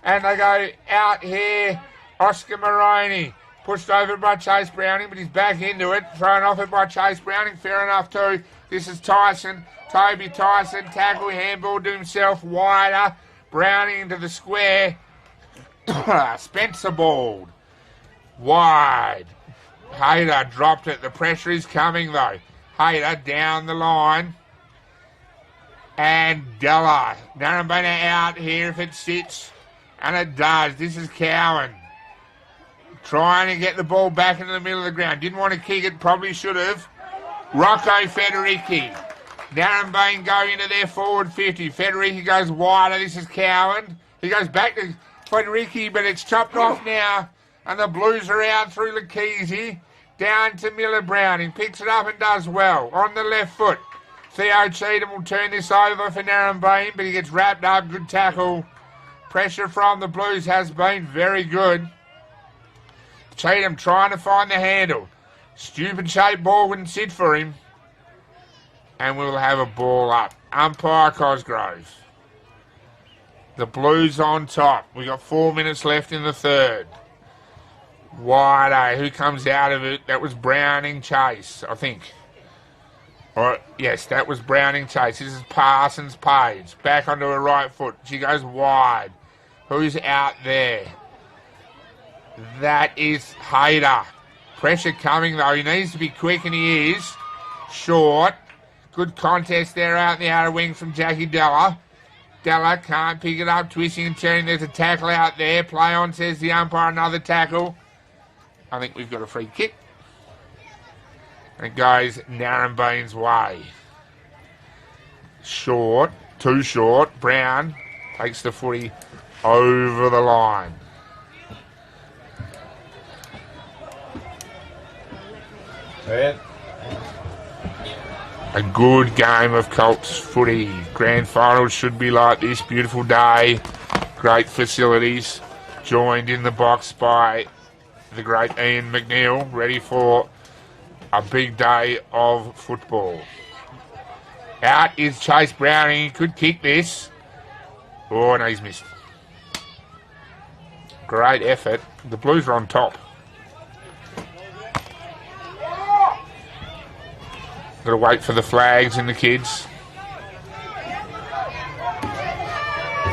And they go out here. Oscar Moroney pushed over by Chase Browning, but he's back into it. Thrown off it by Chase Browning. Fair enough too. This is Tyson. Toby Tyson. Tackle handball to himself. Wider. Browning into the square. Spencer Bald. Wide. Hayter dropped it. The pressure is coming though. Hayter down the line. And Della. Narembeen out here if it sits. And it does. This is Cowan. Trying to get the ball back into the middle of the ground. Didn't want to kick it. Probably should have. Rocco Federici. Narembeen go into their forward 50. Federici goes wider. This is Cowan. He goes back to Federici, but it's chopped off now. And the Blues are out through Lakese. Down to Miller Browning. Picks it up and does well. On the left foot. Theo Cheatham will turn this over for Narembeen, but he gets wrapped up. Good tackle. Pressure from the Blues has been very good. Cheatham trying to find the handle. Stupid shaped ball wouldn't sit for him. And we'll have a ball up. Umpire Cosgrove. The Blues on top. We got 4 minutes left in the third. Wide. Who comes out of it? That was Browning Chase, I think. Or, yes, that was Browning Chase. This is Parsons Page. Back onto her right foot. She goes wide. Who's out there? That is Hayter. Pressure coming, though. He needs to be quick, and he is. Short. Good contest there out in the outer wing from Jackie Della. Della can't pick it up. Twisting and turning. There's a tackle out there. Play on, says the umpire. Another tackle. I think we've got a free kick. And it goes Narembeen's way. Short. Too short. Brown takes the footy over the line. A good game of Colts footy. Grand finals should be like this. Beautiful day. Great facilities. Joined in the box by the great Ian McNeil. Ready for a big day of football. Out is Chase Browning. He could kick this. Oh, no, he's missed. Great effort. The Blues are on top. Got to wait for the flags and the kids.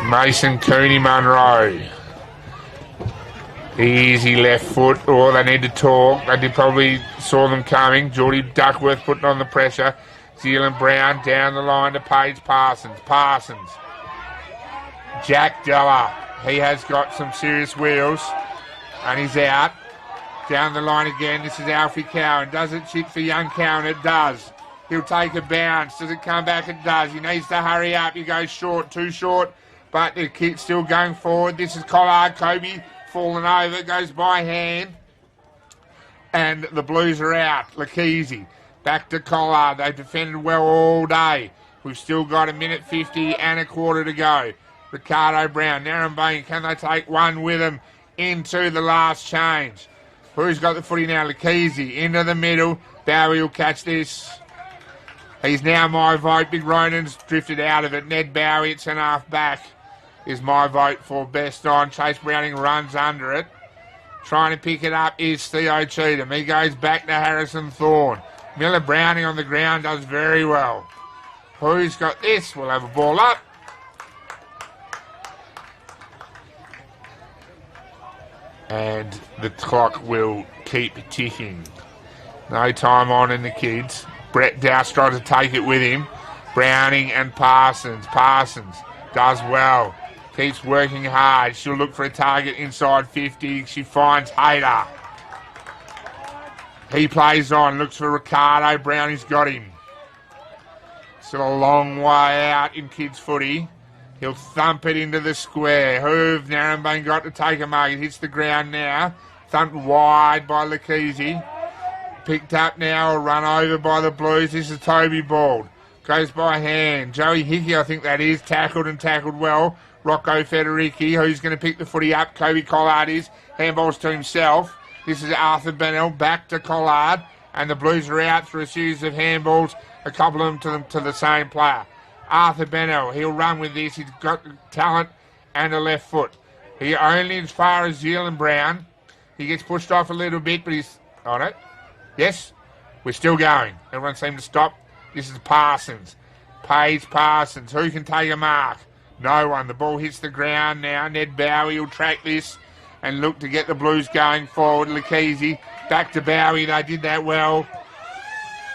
Mason Cooney Munro. Easy left foot. Oh, they need to talk. They probably saw them coming. Geordie Duckworth putting on the pressure. Zealand Brown down the line to Paige Parsons. Parsons. Jack Della. He has got some serious wheels. And he's out. Down the line again. This is Alfie Cowan. Does it chip for young Cowan? It does. He'll take a bounce. Does it come back? It does. He needs to hurry up. He goes short, too short. But the kid's still going forward. This is Collard. Kobe falling over. Goes by hand. And the Blues are out. Lakese. Back to Collard. They've defended well all day. We've still got a minute 50 and a quarter to go. Ricardo Brown. Narembeen. Can they take one with them into the last change? Who's got the footy now? Lakese. Into the middle. Bowie will catch this. He's now my vote. Big Ronan's drifted out of it. Ned Bowie, it's an half back, is my vote for best on. Chase Browning runs under it. Trying to pick it up is Theo Cheatham. He goes back to Harrison Thorne. Miller Browning on the ground does very well. Who's got this? We'll have a ball up. And the clock will keep ticking. No time on in the kids. Brett Dowse tried to take it with him. Browning and Parsons. Parsons does well. Keeps working hard. She'll look for a target inside 50. She finds Hayter. He plays on. Looks for Ricardo. Browning's got him. Still a long way out in kids footy. He'll thump it into the square. Who've Narembeen got to take a mark? It hits the ground now. Thumped wide by Lakese. Picked up now, or run over by the Blues. This is Toby Bald. Goes by hand. Joey Hickey, I think that is, tackled and tackled well. Rocco Federici, who's going to pick the footy up. Kobe Collard is. Handballs to himself. This is Arthur Bennell, back to Collard. And the Blues are out through a series of handballs. A couple of them to the same player. Arthur Bennell, he'll run with this. He's got talent and a left foot. He only as far as Zealand Brown. He gets pushed off a little bit, but he's on it. Yes, we're still going. Everyone seemed to stop. This is Parsons. Paige Parsons. Who can take a mark? No one. The ball hits the ground now. Ned Bowie will track this and look to get the Blues going forward. Lakese back to Bowie. They did that well.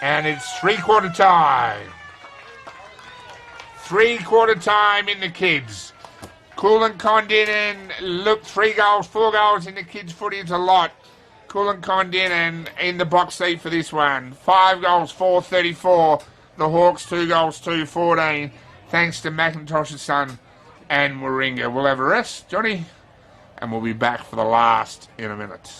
And it's three-quarter time. Three-quarter time in the kids. Kulin Kondinin, look, 3 goals, 4 goals in the kids' footy. It's a lot. Kulin Kondinin in the box seat for this one. 5 goals, 4-34. The Hawks 2 goals, 2-14. Thanks to McIntosh's son and Warringah. We'll have a rest, Johnny, and we'll be back for the last in a minute.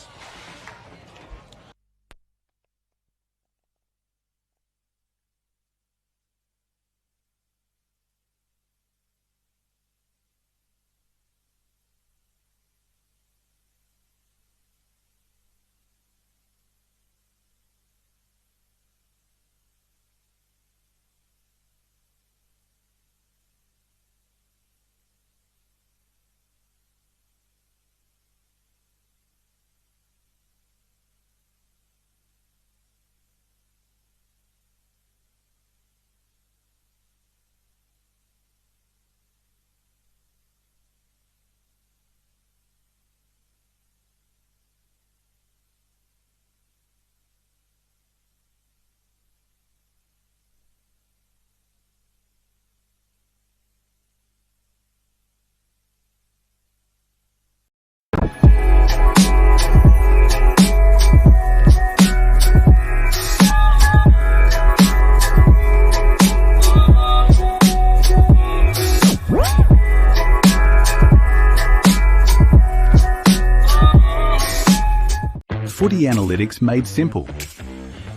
Footy analytics made simple.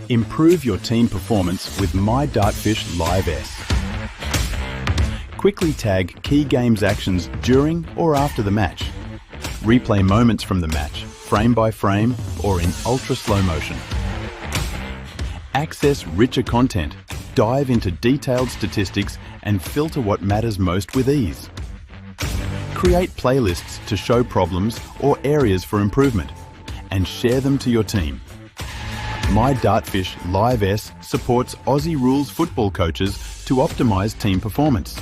Improve your team performance with My Dartfish Live S. Quickly tag key games actions during or after the match. Replay moments from the match, frame by frame or in ultra slow motion. Access richer content, dive into detailed statistics and filter what matters most with ease. Create playlists to show problems or areas for improvement and share them to your team. My Dartfish Live S supports Aussie rules football coaches to optimise team performance.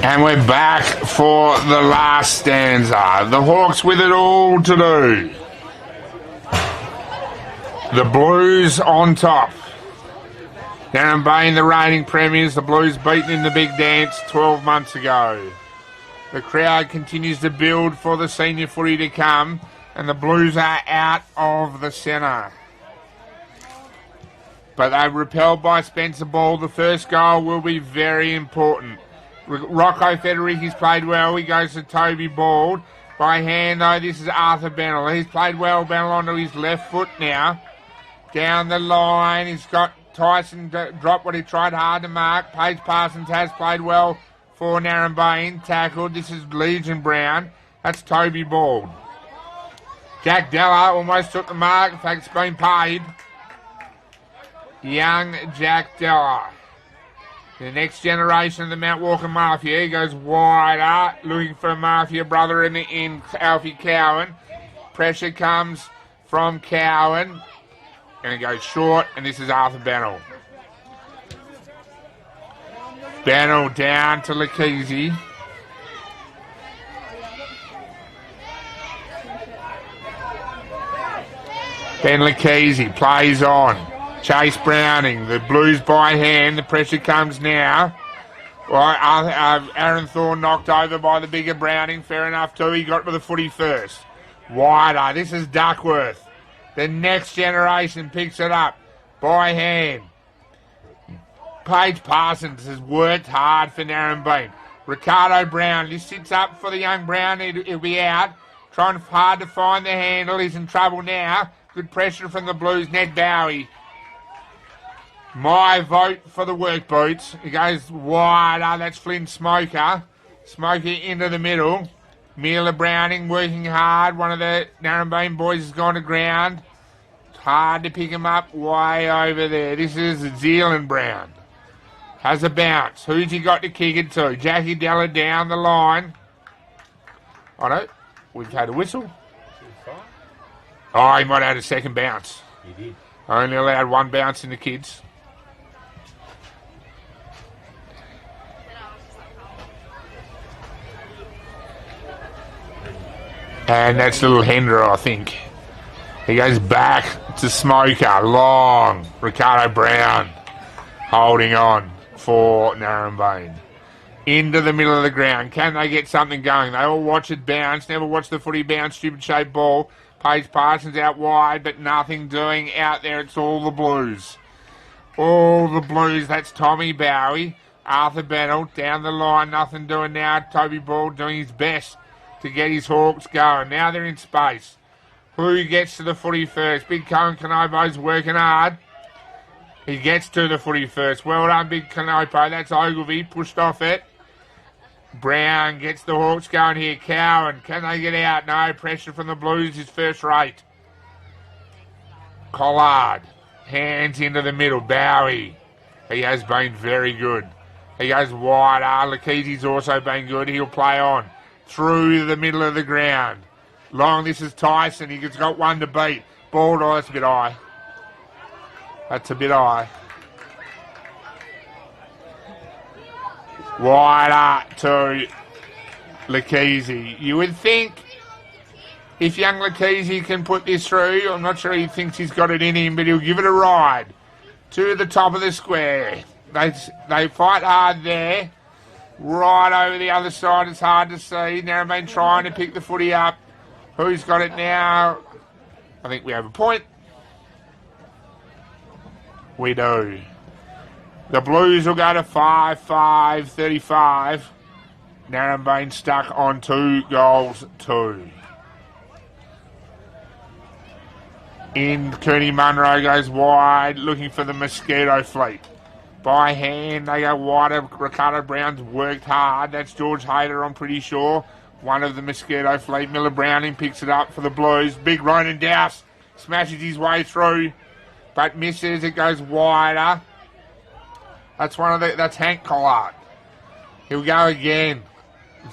And we're back for the last stanza. The Hawks with it all to do. The Blues on top. Narembeen, the reigning premiers, the Blues beaten in the big dance 12 months ago. The crowd continues to build for the senior footy to come, and the Blues are out of the centre. But they're repelled by Spencer Ball. The first goal will be very important. Rocco Federici's played well. He goes to Toby Bald. By hand, though, this is Arthur Bennell. He's played well. Bennell onto his left foot now. Down the line, he's got Tyson drop what he tried hard to mark. Paige Parsons has played well for Narembeen. Tackled. This is Legion Brown. That's Toby Bald. Jack Della almost took the mark. In fact, it's been paid. Young Jack Della. The next generation of the Mount Walker Mafia. He goes wider, looking for a Mafia brother in the end, Alfie Cowan. Pressure comes from Cowan. And it goes short, and this is Arthur Bennell. Bennell down to Lakese. Ben Lakese plays on. Chase Browning, the Blues by hand. The pressure comes now. Right, Aaron Thorne knocked over by the bigger Browning. Fair enough too. He got with the footy first. Wider. This is Duckworth. The next generation picks it up by hand. Paige Parsons has worked hard for Narembeen. Ricardo Brown, this sits up for the young Brown. He'll be out. Trying hard to find the handle. He's in trouble now. Good pressure from the Blues. Ned Bowie. My vote for the work boots. He goes wider. That's Flynn Smoker. Smoker into the middle. Mila Browning working hard. One of the Narembeen boys has gone to ground. Hard to pick him up way over there. This is Zealand Brown. Has a bounce. Who's he got to kick it to? Jackie Della down the line. Oh no, we've had a whistle. Oh, he might have had a second bounce. He did. Only allowed one bounce in the kids. And that's little Hendra, I think. He goes back to Smoker. Long. Ricardo Brown holding on for Narembeen. Into the middle of the ground. Can they get something going? They all watch it bounce. Never watch the footy bounce. Stupid shaped ball. Paige Parsons out wide, but nothing doing out there. It's all the Blues. All the Blues. That's Tommy Bowie. Arthur Bennell down the line. Nothing doing now. Toby Ball doing his best to get his Hawks going. Now they're in space. Who gets to the footy first? Big Cohen Canopo's working hard. He gets to the footy first. Well done, Big Canopo. That's Ogilvy. Pushed off it. Brown gets the Hawks going here. Cowan, can they get out? No, pressure from the Blues is first rate. Collard, hands into the middle. Bowie, he has been very good. He goes wider. Lakeezy's also been good. He'll play on through the middle of the ground. Long, this is Tyson. He's got one to beat. Ball, oh, that's a bit high. That's a bit high. Wider to Lakeezy. You would think if young Lakeezy can put this through, I'm not sure he thinks he's got it in him, but he'll give it a ride to the top of the square. They fight hard there. Right over the other side, it's hard to see. Narembeen trying to pick the footy up. Who's got it now? I think we have a point. We do. The Blues will go to 5-5-35. Narembeen stuck on 2 goals, 2. In, Cooney Munro goes wide, looking for the Mosquito Fleet. By hand, they go wider. Ricardo Brown's worked hard. That's George Hayter, I'm pretty sure. One of the Mosquito Fleet. Miller Browning picks it up for the Blues. Big Ronan Douse smashes his way through, but misses. It goes wider. That's Hank Collard. He'll go again.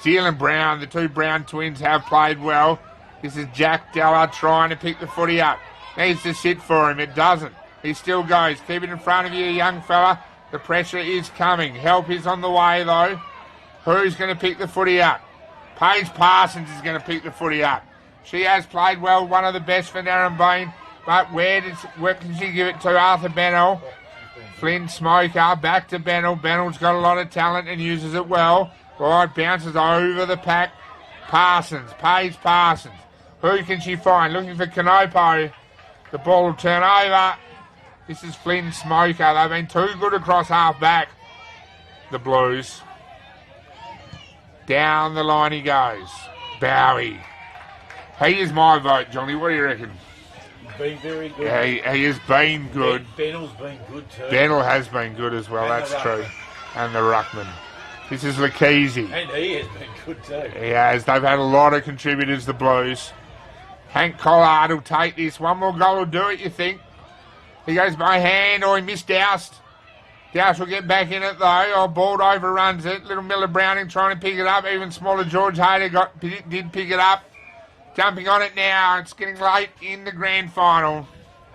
Zealand Brown, the 2 Brown twins have played well. This is Jack Della trying to pick the footy up. Needs to sit for him. It doesn't. He still goes. Keep it in front of you, young fella. The pressure is coming. Help is on the way, though. Who's going to pick the footy up? Paige Parsons is going to pick the footy up. She has played well, one of the best for Narembeen. But where can she give it to? Arthur Bennell. Flynn Smoker, back to Bennell. Bennell's got a lot of talent and uses it well. Right, bounces over the pack. Parsons, Paige Parsons. Who can she find? Looking for Canopo. The ball will turn over. This is Flynn Smoker. They've been too good across half back, the Blues. Down the line he goes. Bowie. He is my vote, Johnny. What do you reckon? Been very good. Yeah, he has been good. Bennell's been good too. Bennell has been good as well, And that's the true. And the Ruckman. This is Lakeezy. And he has been good too. He has. They've had a lot of contributors, the Blues. Hank Collard will take this. One more goal will do it, you think? He goes by hand, or he missed Doust. Doust will get back in it, though. Oh, Bald overruns it. Little Miller Browning trying to pick it up. Even smaller George Hayter did pick it up. Jumping on it now. It's getting late in the grand final.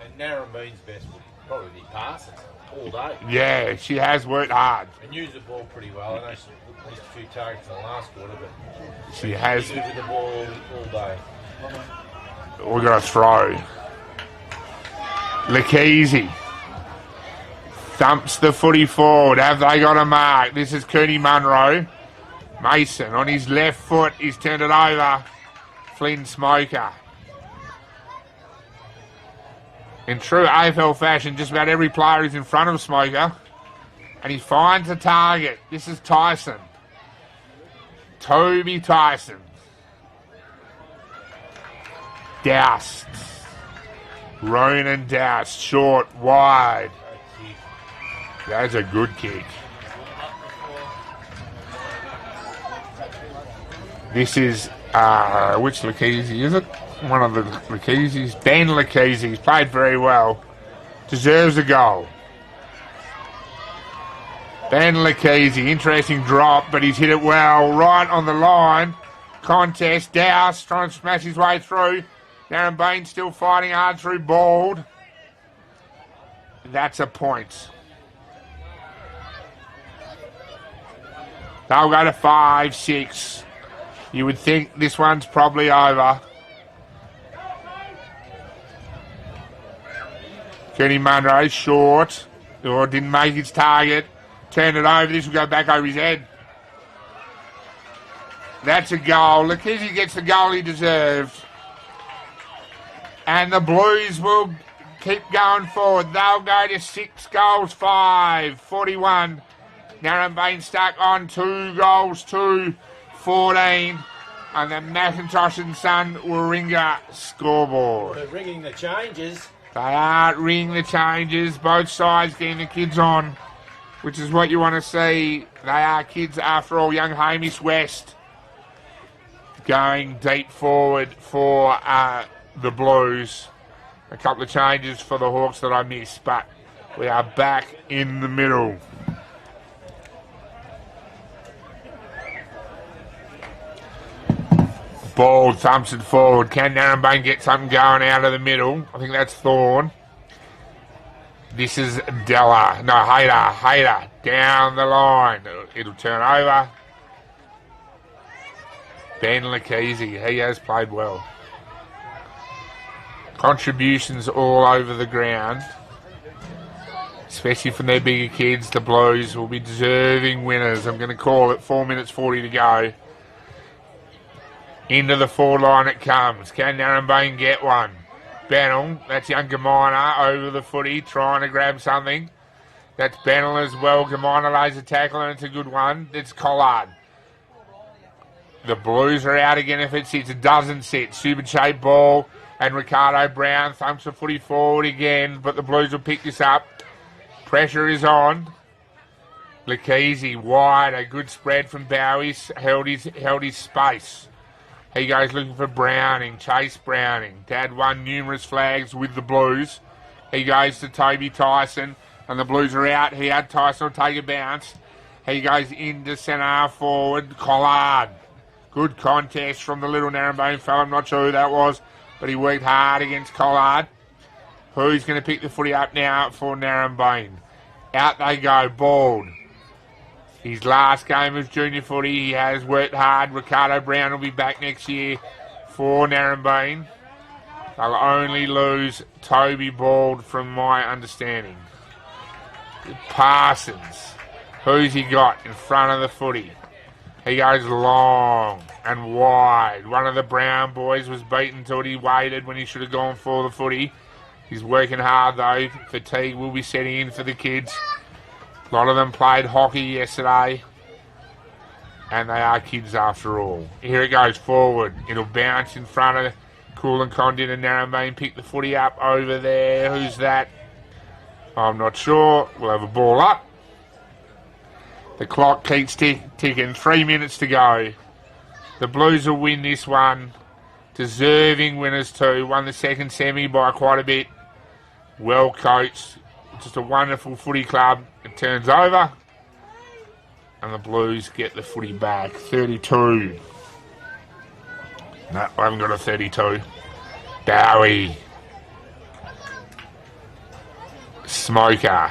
And Narembeen's best would probably be Parsons all day. Yeah, she has worked hard. And used the ball pretty well. I know she missed a few targets in the last quarter, but She has. good with the ball all day. We're going to throw. Lakeezy thumps the footy forward. Have they got a mark? This is Cooney Munro. Mason on his left foot. He's turned it over. Flynn Smoker. In true AFL fashion, just about every player is in front of Smoker. And he finds a target. This is Tyson. Toby Tyson. Doust. Ronan Doust. Short, wide. That's a good kick. This is Which Lakese is it? One of the Lakeses. Ben Lakese. He's played very well. Deserves a goal. Ben Lakese. Interesting drop, but he's hit it well. Right on the line. Contest. Douse trying to smash his way through. Narembeen still fighting hard through Bald. That's a point. They'll go to 5-6. You would think this one's probably over. Kenny Munro, short. Or didn't make his target. Turned it over. This will go back over his head. That's a goal. Lakese gets the goal he deserved. And the Blues will keep going forward. They'll go to 6 goals, 5, 41. Narembeen stuck on 2 goals, 2, 14. And the Macintosh and Son Warringah scoreboard. They're ringing the changes. They are ringing the changes. Both sides getting the kids on, which is what you want to see. They are kids after all. Young Hamish West going deep forward for the Blues. A couple of changes for the Hawks that I missed, but we are back in the middle. Ball thumps it forward. Can Narembeen get something going out of the middle? I think that's Thorne. This is Della. No, Hayter. Down the line. It'll turn over. Ben Lakese. He has played well. Contributions all over the ground. Especially from their bigger kids. The Blues will be deserving winners. I'm going to call it 4 minutes 40 to go. Into the forward line it comes. Can Narembeen get one? Bennell, that's young Gamina over the footy, trying to grab something. That's Bennell as well. Gamina lays a tackle and it's a good one. It's Collard. The Blues are out again if it sits. It doesn't sit. Super shape ball and Ricardo Brown thumps the footy forward again, but the Blues will pick this up. Pressure is on. Lakese wide, a good spread from Bowie, held his space. He goes looking for Browning, Chase Browning. Dad won numerous flags with the Blues. He goes to Toby Tyson, and the Blues are out. He had Tyson will take a bounce. He goes into centre forward, Collard. Good contest from the little Narembeen fella. I'm not sure who that was, but he worked hard against Collard. Who's going to pick the footy up now for Narembeen? Out they go, Bald. His last game of junior footy, he has worked hard. Ricardo Brown will be back next year for Narembeen. They'll only lose Toby Bald from my understanding. Parsons. Who's he got in front of the footy? He goes long and wide. One of the Brown boys was beaten until he waited when he should have gone for the footy. He's working hard though. Fatigue will be setting in for the kids. A lot of them played hockey yesterday. And they are kids after all. Here it goes forward. It'll bounce in front of Kulin, Kondinin and Narembeen. Pick the footy up over there. Who's that? I'm not sure. We'll have a ball up. The clock keeps ticking. 3 minutes to go. The Blues will win this one. Deserving winners too. Won the second semi by quite a bit. Well coached. Just a wonderful footy club. It turns over. And the Blues get the footy back. 32. No, I haven't got a 32. Bowie. Smoker.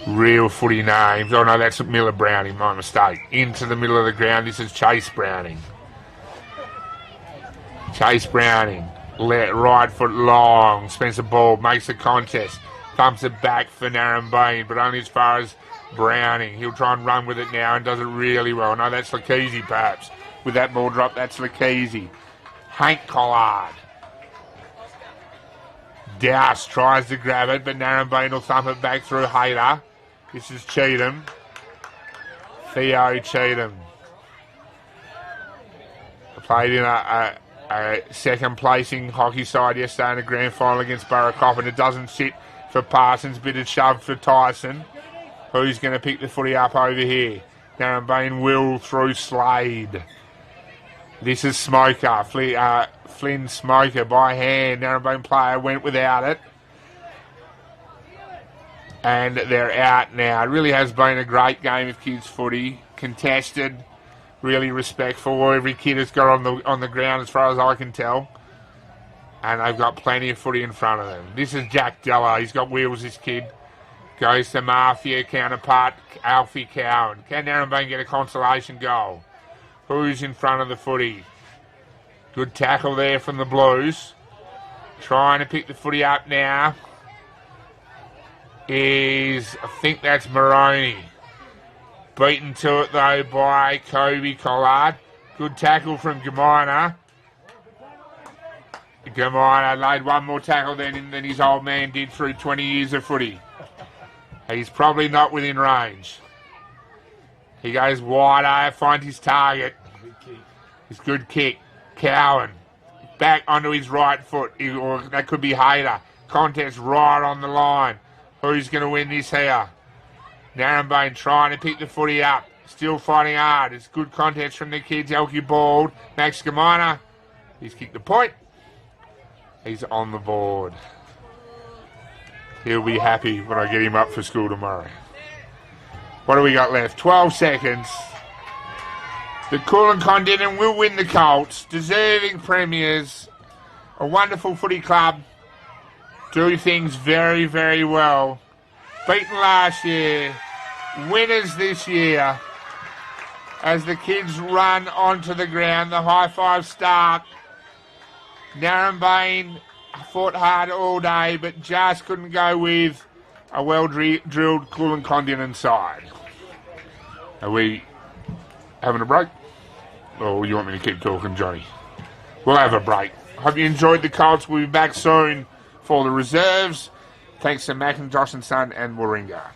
Real footy names. Oh no, that's Miller Browning, my mistake. Into the middle of the ground. This is Chase Browning. Chase Browning. Right foot long. Spencer Ball makes the contest. Thumps it back for Narembeen, but only as far as Browning. He'll try and run with it now and does it really well. No, that's Lakese perhaps. With that ball drop, that's Lakese. Hank Collard. Douse tries to grab it, but Narembeen will thump it back through Hayter. This is Cheatham. Theo Cheatham. Played in a second placing hockey side yesterday in a grand final against Burracoppin. It doesn't sit for Parsons. Bit of shove for Tyson. Who's going to pick the footy up over here? Narembeen will through Slade. This is Smoker, Flynn Smoker by hand. Narembeen player went without it. And they're out now. It really has been a great game of kids footy. Contested, really respectful. Every kid has got on the ground as far as I can tell. And they've got plenty of footy in front of them. This is Jack Della. He's got wheels, this kid. Goes to Mafia counterpart Alfie Cowan. Can Narembeen get a consolation goal? Who's in front of the footy? Good tackle there from the Blues. Trying to pick the footy up now is, I think that's Moroney. Beaten to it though by Kobe Collard. Good tackle from Gamina. Gamina laid one more tackle than his old man did through 20 years of footy. He's probably not within range. He goes wider, finds his target. His good kick. Cowan. Back onto his right foot. Or that could be Hayter. Contest right on the line. Who's going to win this here? Narembeen trying to pick the footy up. Still fighting hard. It's good contest from the kids. Elkie balled. Max Gamina. He's kicked the point. He's on the board. He'll be happy when I get him up for school tomorrow. What do we got left? 12 seconds. The Kulin Kondinin will win the Colts. Deserving premiers. A wonderful footy club. Do things very, very well. Beaten last year. Winners this year. As the kids run onto the ground, the high five start. Narembeen fought hard all day, but just couldn't go with a well-drilled Kulin Kondinin side. Are we having a break? Or you want me to keep talking, Johnny? We'll have a break. Hope you enjoyed the Colts. We'll be back soon for the reserves. Thanks to McIntosh and Son and Warringah.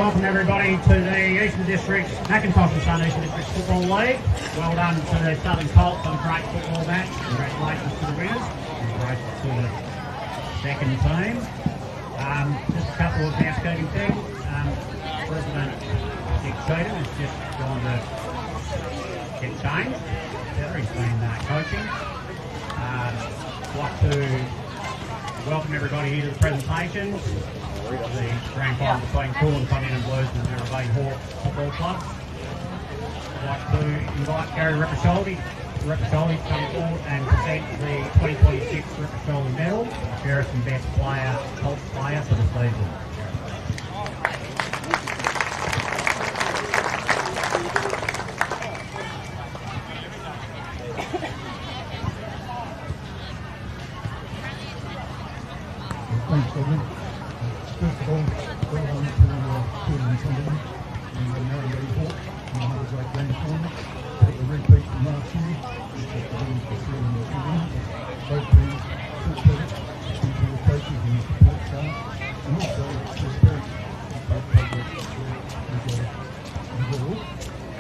welcome everybody to the Eastern District's Macintosh and Son Eastern District Football League. Well done to the Southern Colts on a great football match. Congratulations to the winners. Congratulations to the second team. Just a couple of housekeeping things. President Dick Cheatham has just gone to get changed. He's been coaching. I'd like to welcome everybody here to the presentation. The grand final between Kulin, Kondinin and Blues and the Narembeen Hawks Football Club. I'd like to invite Gary Repasholdi to come forward and present the 2026 Repasholdi Medal, fairest and best player, Colts player for the season. Thanks, Edwin. First of all, well done to Kulin and Kondinin and the Narembeen Hawks in another great grand final. But the repeat from last year, which was the winners for Kulin and Kondinin. Both teams full credit to the coaches and the support staff, and also to the parents of both projects as well.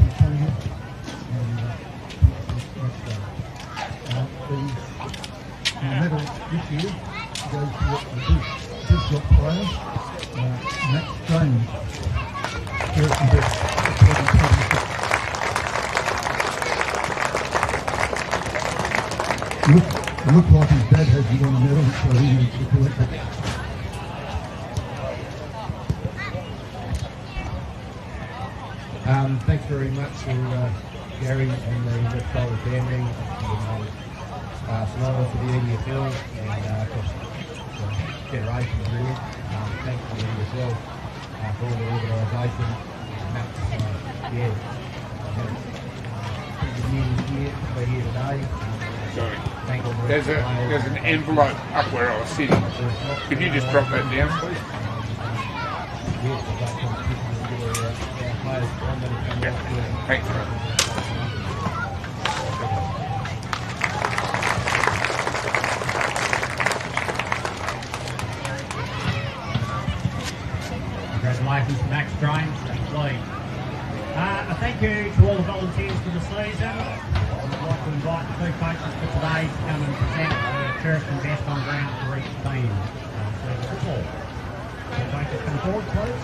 Continue and next day. The medal this year goes to the big shot player, Max James. It looks like his dad has won a medal, so he needs to collect it. Thanks very much to Gary and the Repasholdi family, Sonoma for the EDFL and across the generations really. Thanks to the EDFL for all the organisation. Max, had a pretty good year this year to be here today. Sorry. Thank all the rest of the players. There's an envelope up where I was sitting. Could you just drop that down, please? Yes, I'd like competition and get our players on them and come out to Thanks, bro. Congratulations to Max James and Lee. A thank you to all the volunteers for the season. I'd like to invite the two coaches for today to come and present the fairest and best on ground for each team. For the football. So coaches come forward, please.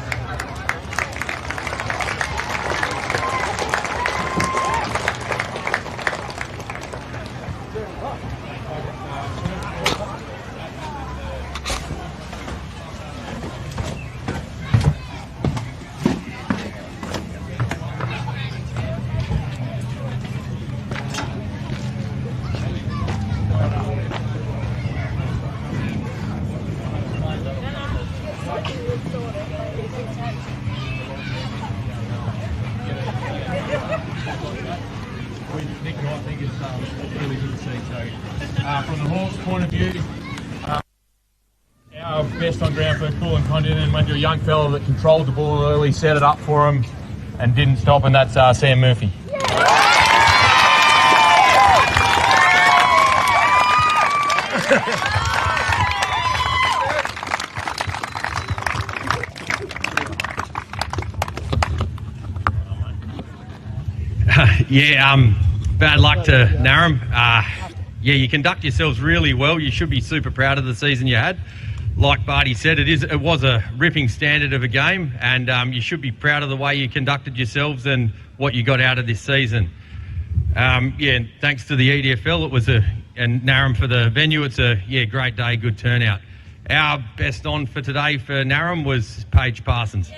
Nick, I think it's really good to see. So, from the Hawks' point of view, our best on ground for Kulin and Kondinin went to a young fella that controlled the ball early, set it up for him, and didn't stop, and that's Sam Murphy. Bad luck to Naram. You conduct yourselves really well. You should be super proud of the season you had. Like Barty said, it was a ripping standard of a game, and you should be proud of the way you conducted yourselves and what you got out of this season. Thanks to the EDFL, and Naram for the venue. It's a great day, good turnout. Our best on for today for Naram was Paige Parsons.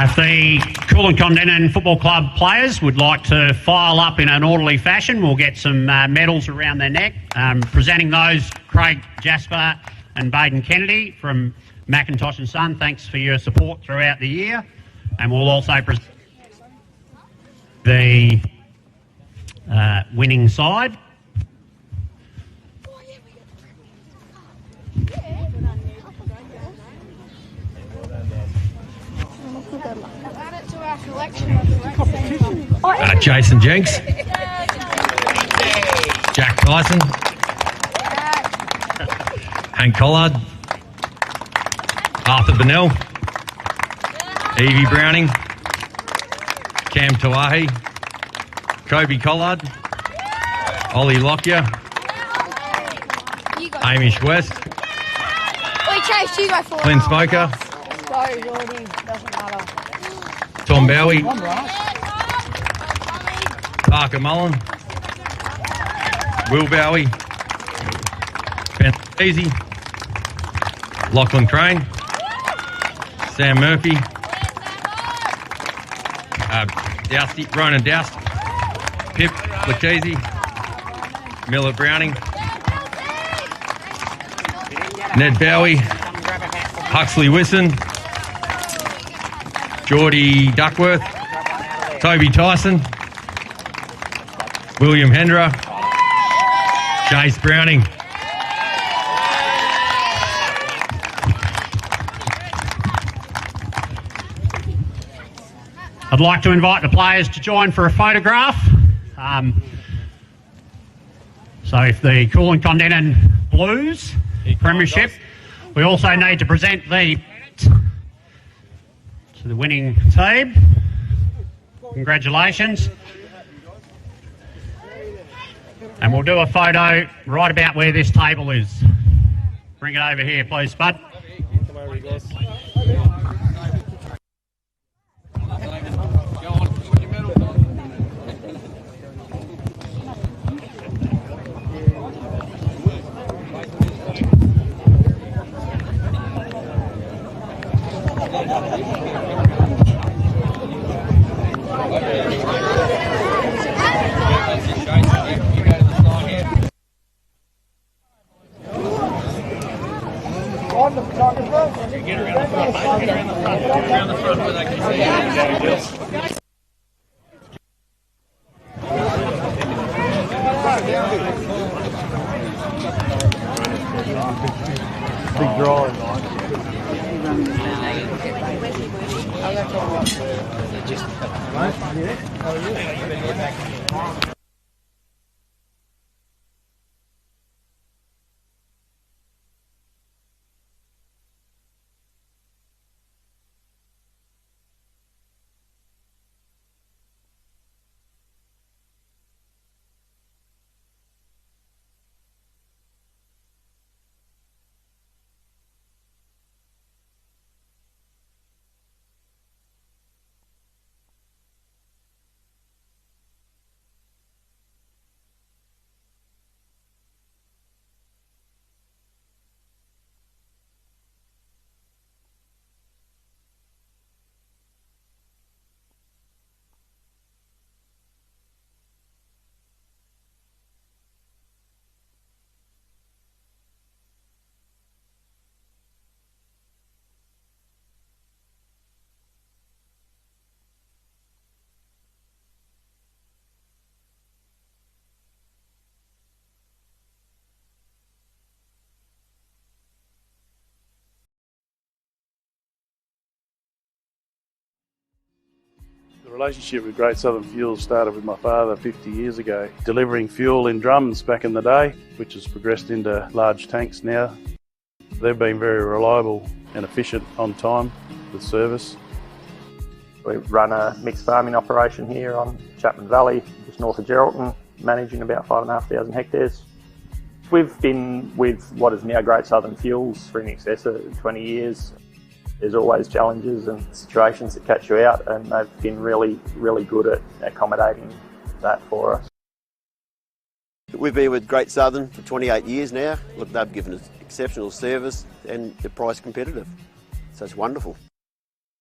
If the Kulin Kondinin Football Club players would like to file up in an orderly fashion, we'll get some medals around their neck. Presenting those, Craig Jasper and Baden Kennedy from Macintosh and Son. Thanks for your support throughout the year. And we'll also present the winning side. Jason Jenks. Jack Tyson. Hank Collard. Arthur Bennell. Evie Browning. Cam Tawahi. Kobe Collard. Ollie Lockyer. Hamish West. Chase, you go for Clint Smoker. Sorry, Jordan. Doesn't matter. Tom Bowie. Parker Mullen. Will Bowie. Ben Easy. Lachlan Crane. Sam Murphy. Dousty, Ronan Doust. Pip Lachezy. Miller Browning. Ned Bowie. Huxley Wisson. Geordie Duckworth. Toby Tyson. William Hendra. Chase Browning. I'd like to invite the players to join for a photograph. So if the Kulin Kondinin Blues Premiership, we also need to present the to the winning team. Congratulations. And we'll do a photo right about where this table is. Bring it over here, please, Spud. Come over, guys. Big drive. The relationship with Great Southern Fuels started with my father 50 years ago, delivering fuel in drums back in the day, which has progressed into large tanks now. They've been very reliable and efficient on time with service. We run a mixed farming operation here on Chapman Valley, just north of Geraldton, managing about 5,500 hectares. We've been with what is now Great Southern Fuels for in excess of 20 years. There's always challenges and situations that catch you out, and they've been really, really good at accommodating that for us. We've been with Great Southern for 28 years now. Look, they've given us exceptional service and they're price competitive. So it's wonderful.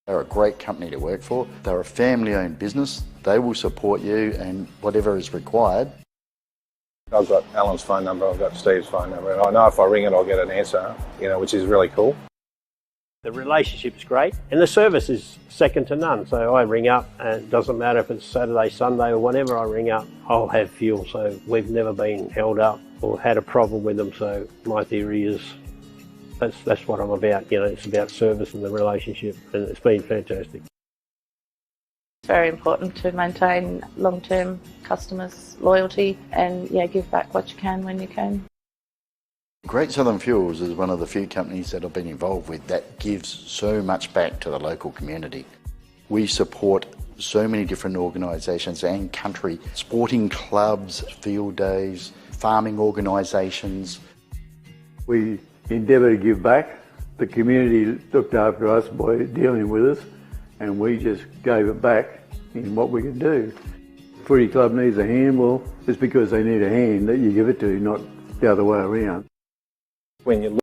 They're a great company to work for. They're a family-owned business. They will support you and whatever is required. I've got Alan's phone number, I've got Steve's phone number, and I know if I ring it I'll get an answer, which is really cool. The relationship's great and the service is second to none. So I ring up and it doesn't matter if it's Saturday, Sunday or whenever I ring up, I'll have fuel. So we've never been held up or had a problem with them. So my theory is that's what I'm about. It's about service and the relationship, and it's been fantastic. It's very important to maintain long-term customers' loyalty and give back what you can when you can. Great Southern Fuels is one of the few companies that I've been involved with that gives so much back to the local community. We support so many different organisations and country, sporting clubs, field days, farming organisations. We endeavour to give back. The community looked after us by dealing with us, and we just gave it back in what we could do. Footy club needs a hand, well, it's because they need a hand that you give it to, not the other way around. When you